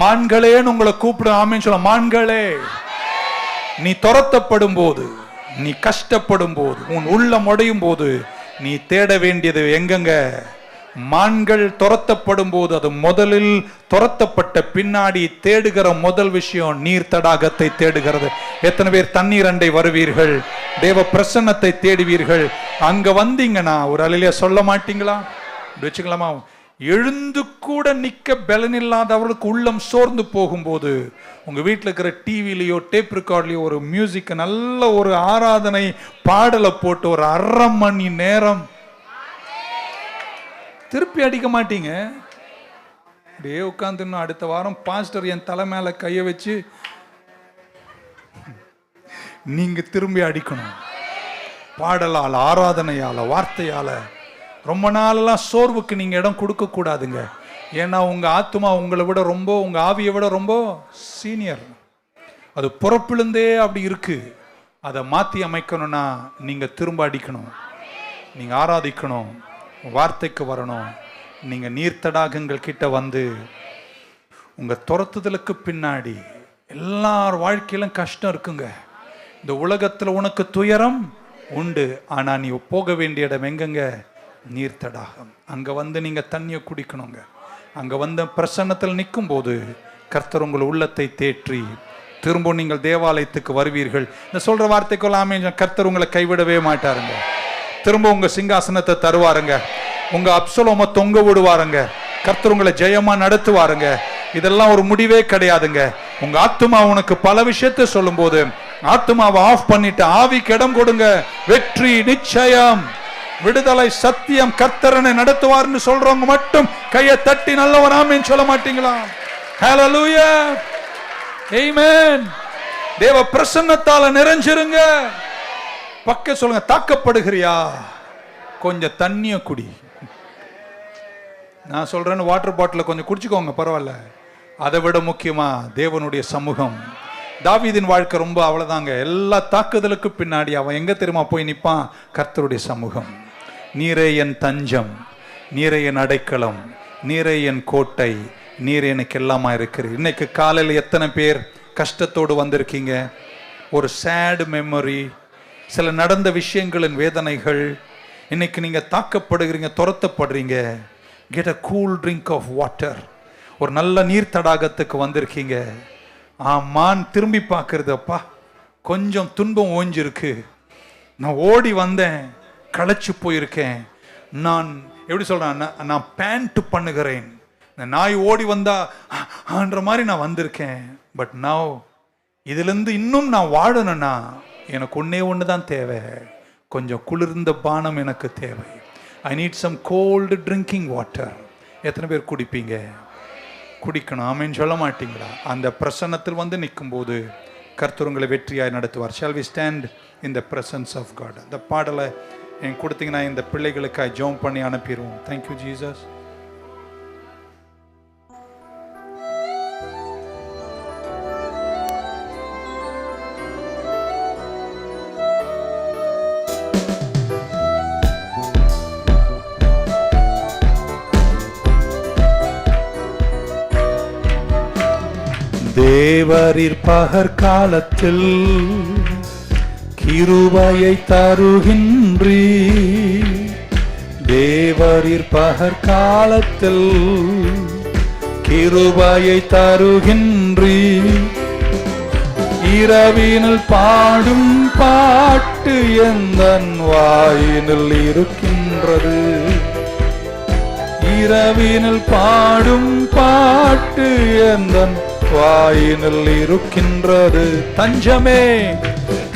மான்களேன்னு உங்களை கூப்பிடும். ஆமேன்னு சொல்ல, மான்களே, நீ துரத்தப்படும் போது, நீ கஷ்டப்படும் போது, உன் உள்ளம் உடையும் போது நீ தேட வேண்டியது எங்கெங்க? மான்கள் துரத்தப்படும் போது அது முதலில் துரத்தப்பட்ட பின்னாடி தேடுகிற முதல் விஷயம் நீர் தடாகத்தை தேடுகிறது. எத்தனை பேர் தண்ணீர் அண்டை வருவீர்கள், தேவ பிரசன்னத்தை தேடுவீர்கள். அங்க வந்தீங்கன்னா ஒரு அலையில சொல்ல மாட்டீங்களா? வச்சுக்கலாமா? எழுந்து கூட நிக்க பலன் இல்லாதவர்களுக்கு உள்ளம் சோர்ந்து போகும்போது உங்க வீட்டில் இருக்கிற டிவிலையோ டேப் ரெக்கார்ட்லயோ ஒரு மியூசிக், நல்ல ஒரு ஆராதனை பாடலை போட்டு ஒரு 1/2 மணி நேரம் திருப்பி அடிக்க மாட்டீங்க. அப்படியே உட்காந்து அடுத்த வாரம் பாஸ்டர் என் தலை மேல கைய வச்சு நீங்க திரும்பி அடிக்கணும். பாடலால், ஆராதனையால, வார்த்தையால. ரொம்ப நாளெல்லாம் சோர்வுக்கு நீங்க இடம் கொடுக்க கூடாதுங்க. ஏன்னா உங்க ஆத்துமா உங்களை விட ரொம்ப, உங்க ஆவியை விட ரொம்ப சீனியர். அது பிறப்பிலிருந்தே அப்படி இருக்கு. அதை மாத்தி அமைக்கணும்னா நீங்க திரும்ப அடிக்கணும், நீங்க ஆராதிக்கணும், வார்த்தைக்கு வரணும். நீங்க நீர்த்தடாகங்கள் கிட்ட வந்து உங்க துரத்துதலுக்கு பின்னாடி எல்லார் வாழ்க்கையிலும் கஷ்டம் இருக்குங்க. இந்த உலகத்துல உனக்கு துயரம் உண்டு, ஆனா நீ போக வேண்டிய இடம் எங்கங்க? நீர்த்தடாகம். அங்க வந்து நீங்க தண்ணியை குடிக்கணுங்க. அங்க வந்த பிரசன்னத்தில் நிற்கும் போது கர்த்தர் உங்கள் உள்ளத்தை தேற்றி திரும்ப நீங்கள் தேவாலயத்துக்கு வருவீர்கள். இந்த சொல்ற வார்த்தைக்குள்ளாமே கர்த்தர் உங்களை கைவிடவே மாட்டாருங்க. திரும்ப உங்க சிங்காசனத்தை தருவாருங்க. உங்க அப்சலோம தொங்க விடுவாருங்க. கர்த்தர் உங்களை ஜெயமா நடத்துவாருங்க. இதெல்லாம் ஒரு முடிவே கிடையாதுங்க. உங்க ஆத்துமா உனக்கு பல விஷயத்தை சொல்லும் போது ஆத்துமாவை ஆஃப் பண்ணிட்டு ஆவிக்கு இடம் கொடுங்க. வெற்றி நிச்சயம், விடுதலை சத்தியம், கர்த்தரனை நடத்துவார்னு சொல்றவங்க மட்டும் கையை தட்டி நல்லவர் ஆமென் சொல்ல மாட்டீங்களா? ஹல்லேலூயா, ஆமென். தேவ பிரசன்னத்தால நிறைஞ்சிருங்க. பக்க சொல்லுங்க, தாக்கப்படுகிறியா? கொஞ்சம் தண்ணிய குடி. நான் சொல்றேன்னு வாட்டர் பாட்டில கொஞ்சம் குடிச்சுக்கோங்க, பரவாயில்ல. அதை விட முக்கியமா தேவனுடைய சமூகம். தாவீதின் வாழ்க்கை ரொம்ப அவ்வளவுதாங்க. எல்லா தாக்குதலுக்கு பின்னாடி அவன் எங்க தெரியுமா போய் நிப்பான்? கர்த்தருடைய சமூகம். நீரே என் தஞ்சம், நீரே என் அடைக்கலம், நீரே என் கோட்டை, நீர் எனக்கு எல்லாமா இருக்கிறீர். இன்னைக்கு காலையில் எத்தனை பேர் கஷ்டத்தோடு வந்திருக்கீங்க, ஒரு சேட் மெமரி, சில நடந்த விஷயங்களின் வேதனைகள், இன்னைக்கு நீங்க தாக்கப்படுகிறீங்க, துரத்தப்படுறீங்க. Get a cool drink of water. ஒரு நல்ல நீர் தடாகத்துக்கு வந்திருக்கீங்க. ஆமான் திரும்பி பார்க்கறது, அப்பா கொஞ்சம் துன்பம் ஓஞ்சிருக்கு, நான் ஓடி வந்தேன், களைச்சு போயிருக்கேன், நான் எப்படி சொல்றேன், நான் பேண்ட் பண்ணுகிறேன், நாய் ஓடி வந்தா ஆன்ற மாதிரி நான் வந்திருக்கேன். பட் நவ் இதுலேருந்து இன்னும் நான் வாழணும்னா எனக்கு ஒன்று தான் தேவை, கொஞ்சம் குளிர்ந்த பானம் எனக்கு தேவை. I need some cold drinking water. எத்தனை பேர் குடிப்பீங்க? குடிக்கணும். ஆமேன்னு சொல்ல மாட்டீங்களா? அந்த பிரசன்னத்தில் வந்து நிற்கும் போது கர்த்தர் உங்களை வெற்றியாய் நடத்துவார். Shall we stand in the presence of God? அந்த பாடலை என் கொடுத்தீங்கன்னா இந்த பிள்ளைகளுக்காக ஜெபம் பண்ணி அனுப்பிடுவோம். Thank you Jesus. தேவரீர் பகற்காலத்தில் கிருபையை தருகின்றீ, தேவரீர் பகற்காலத்தில் கிருபையை தருகின்றீ, இரவினில் பாடும் பாட்டு எந்தன் வாயினில் இருக்கின்றது, இரவினில் பாடும் பாட்டு எந்தன் வாயினில் இருக்கின்றது. தஞ்சமே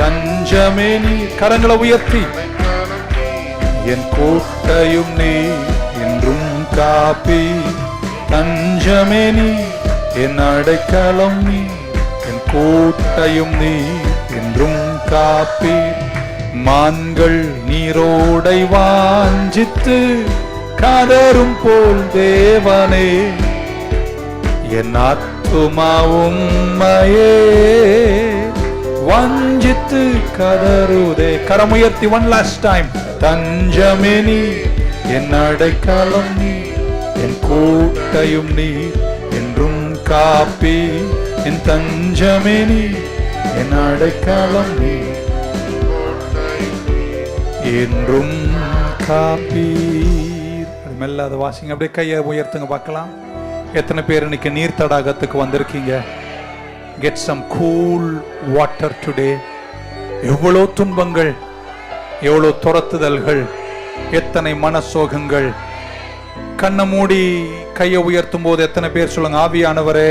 தஞ்சமே நீ, கரங்களை உயர்த்தி, என் கோட்டையும் நீ என்றும் காப்பி, தஞ்சமே நீ என் அடைக்கலம் நீ, என் கோட்டையும் நீ என்றும் காப்பி, மான்கள் நீரோடை வாஞ்சித்து கதரும் போல் தேவனே, என் ஆத்துமா உம்மையே வஞ்சித்து கதறுதே. கரமுயர்த்தி one last time. தஞ்சமே நீ என் அடைக்கலம் நீ, என் கோட்டையும் நீ என்றும் காப்பி, என் தஞ்சமே நீ என் அடைக்கலம் நீ என்றும் காப்பி. மெல்ல அதை வாசிங்க, அப்படியே கையை உயர்த்துங்க பார்க்கலாம். எத்தனை பேர் இன்னைக்கு நீர் தடாகத்துக்கு வந்திருக்கீங்க? Get some cool water today. எவ்வளோ துன்பங்கள், எவ்வளோ துரத்துதல்கள், எத்தனை மனசோகங்கள். கண்ணை மூடி கையை உயர்த்தும் போது எத்தனை பேர் சொல்லுங்க, ஆவியானவரே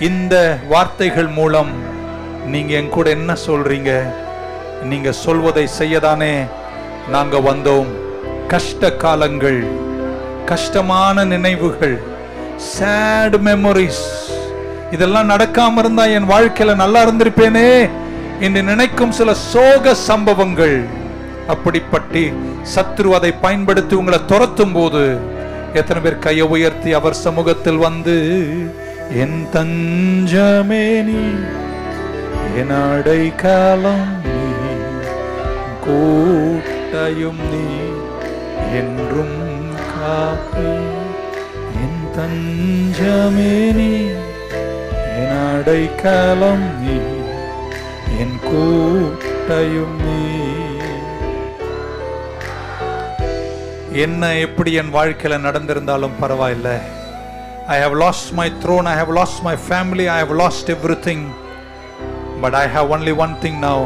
இந்த வார்த்தைகள் மூலம் நீங்க என் கூட என்ன சொல்றீங்க? நீங்க சொல்வதை செய்யதானே நாங்க வந்தோம். கஷ்ட காலங்கள், கஷ்டமான நினைவுகள், சேட் மெமரிஸ், இதெல்லாம் நடக்காம இருந்தா என் வாழ்க்கையில நல்லா இருந்திருப்பேனே என்று நினைக்கும் சில சோக சம்பவங்கள். அப்படிப்பட்டு சத்ரு அதை பயன்படுத்தி உங்களை துரத்தும் போது எத்தனை பேர் கையை உயர்த்தி அவர் சமூகத்தில் வந்து, என் தஞ்சமே நீ, என் அடைக்கலம் நீ, கோட்டையும் நீ என்றும் காப்பி, என் தஞ்சமே நீ, என் அடைக்கலம் நீ, என் கோட்டையும் நீ. என்ன எப்படி என் வாழ்க்கையில நடந்திருந்தாலும் பரவாயில்ல. I have lost my throne, I have lost my family, I have lost everything, but I have only one thing now.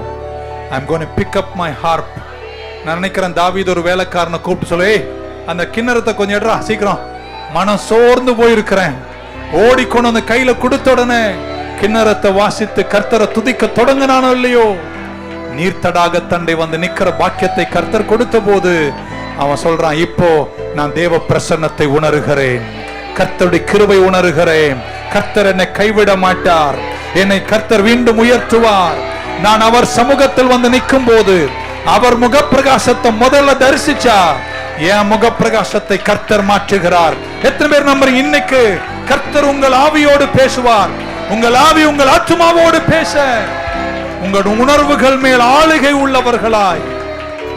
I'm going to pick up my harp. நான் நினைக்கிறேன் தாவீது ஒரு வேலைக்காரனை கூப்பிட்டு சொல்லு, அந்த கிண்ணறத்தை கொஞ்சம் எடுறா சீக்கிரம், மனம் சோர்ந்து போயிருக்கிறேன். ஓடிக்கொண்டு அந்த கையில கொடுத்த உடனே கிண்ணறத்தை வாசித்து கர்த்தரை துதிக்க தொடங்கினானோ இல்லையோ, நீர்த்தடாக தண்டை வந்து நிக்கிற பாக்கியத்தை கர்த்தர் கொடுத்த போது அவன் சொல்றான், இப்போ நான் தேவ பிரசன்னத்தை உணர்கிறேன், கர்த்தருடைய கிருபை உணர்கிறேன், கர்த்தர் என்னை கைவிட மாட்டார், என்னை கர்த்தர் மீண்டும் உயர்த்துவார். நான் அவர் சமூகத்தில் வந்து நிற்கும் போது அவர் முகப்பிரகாசத்தை முதல்ல தரிசிச்சா என் முகப்பிரகாசத்தை கர்த்தர் மாற்றுகிறார். எத்தனை பேர் நம்புறீங்க? இன்னைக்கு கர்த்தர் உங்கள் ஆவியோடு பேசுவார். உங்கள் ஆவி உங்கள் ஆத்துமாவோடு பேச, உங்கள் உணர்வுகள் மேல் ஆளுகை உள்ளவர்களாய்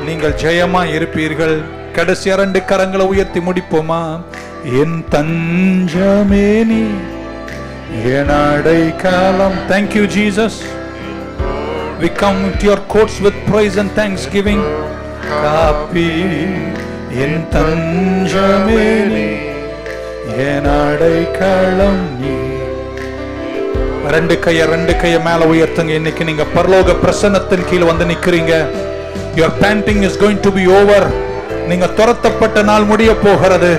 நீங்கள் ஜெயமா இருப்பீர்கள். கடைசி 2 கரங்களை உயர்த்தி முடிப்போமா? என் தஞ்சமே நீ, என் அடைக்கலம். Thank you Jesus. We come to your courts with praise and thanksgiving. காப்பி என் தஞ்சமே நீ, என் அடைக்கலம் நீ. ரெண்டு கைய மேல உயர்த்துங்க. இன்னைக்கு நீங்க பரலோக பிரசன்னத்தின் கீழ் வந்து நிக்கிறீங்க. Your panting is going to be over. நீங்க துரத்தப்பட்ட நாள் முடிய போகிறது.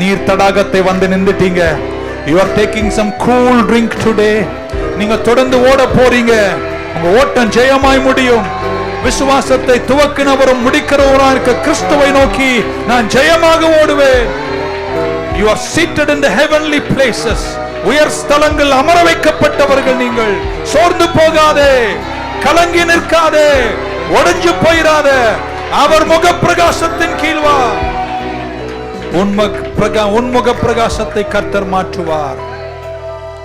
நீர் தடாகத்தை வந்து நின்றுட்டீங்க. You are taking some cool drink today. நீங்க தொடர்ந்து ஓட போறீங்க. உங்க ஓட்டம் ஜெயமாய் முடியும். விசுவாசத்தை துவக்கினவரும் முடிக்கிறவராக இருக்க கிறிஸ்துவை நோக்கி நான் ஜெயமாக ஓடுவேன். You are seated in the heavenly places. உயர் ஸ்தலங்கள் அமர வைக்கப்பட்டவர்கள் நீங்கள். சோர்ந்து போகாதே, கலங்கி நிற்காதே, உடைஞ்சு போயிராத. அவர் முக பிரகாசத்தின் கீழ் வா. உன்முக பிரகாசத்தை கர்த்தர் மாற்றுவார்.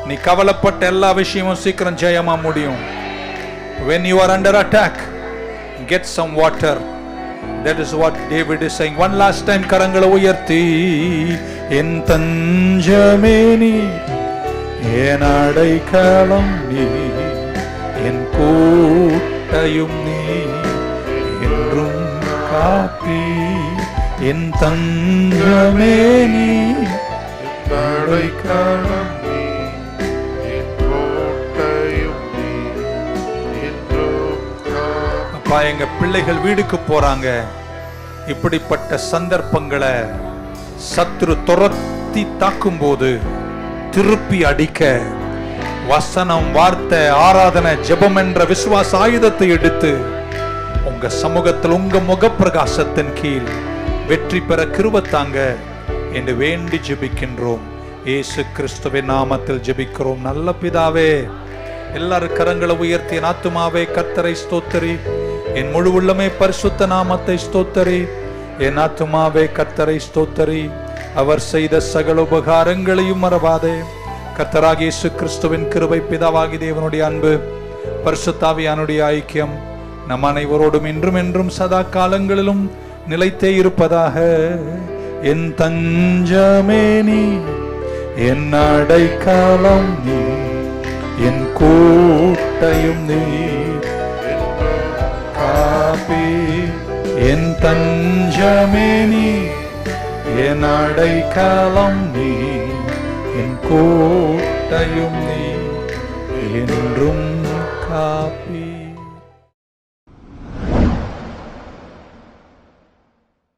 நீ கவலைப்பட்ட எல்லா விஷயமும் சீக்கிரம் ஜெயமா முடியும். When you are under attack, get some water. That is what David is saying. One last time கரங்களை உயர்த்தி, என் தஞ்சமே நீ, என் அடைக்கலம் நீ, என் கோட்டையும் நீ, என்றும் காப்பி என் தஞ்சமே நீ, அடைக்கலம் நீ, என் கோட்டையும் நீ, என்றும் காப்பி. அப்பா, எங்க பிள்ளைகள் வீடுக்கு போறாங்க. இப்படிப்பட்ட சந்தர்ப்பங்களை சத்துரு துரத்தி தாக்கும் போது திருப்பி அடிக்க வசனம், வார்த்தை, ஆராதனை, ஜெபம் என்ற விசுவாச ஆயுதத்தை எடுத்து உங்க சமூகத்தில் உங்க முகப்பிரகாசத்தின் கீழ் வெற்றி பெற கிருபை தாங்க என்று வேண்டி ஜெபிக்கின்றோம். இயேசு கிறிஸ்துவின் நாமத்தில் ஜெபிக்கிறோம் நல்ல பிதாவே. எல்லாரும் கரங்களை உயர்த்தி, என் ஆத்துமாவே கர்த்தரை ஸ்தோத்தரி, என் முழு உள்ளமே பரிசுத்த நாமத்தை ஸ்தோத்தரி. என் ஆத்துமாவே கர்த்தரை ஸ்தோத்தரி, அவர் செய்த சகல உபகாரங்களையும் மறவாதே. கர்த்தராகிய இயேசு கிறிஸ்துவின் கிருபை, பிதாவாகிய தேவனுடைய அன்பு, பரிசுத்த ஆவியானுடைய ஐக்கியம் நம் அனைவரோடும் இன்றும் என்றும் சதா காலங்களிலும் நிலைத்தே இருப்பதாக. என் தஞ்சமே நீ, என் அடைக்கலம் நீ, என் கோட்டையும் நீ, காப்பி என் தஞ்சமே நீ, என் அடைக்கலம் நீ, என் கோட்டையும் நீ, என்றும் காப்பி.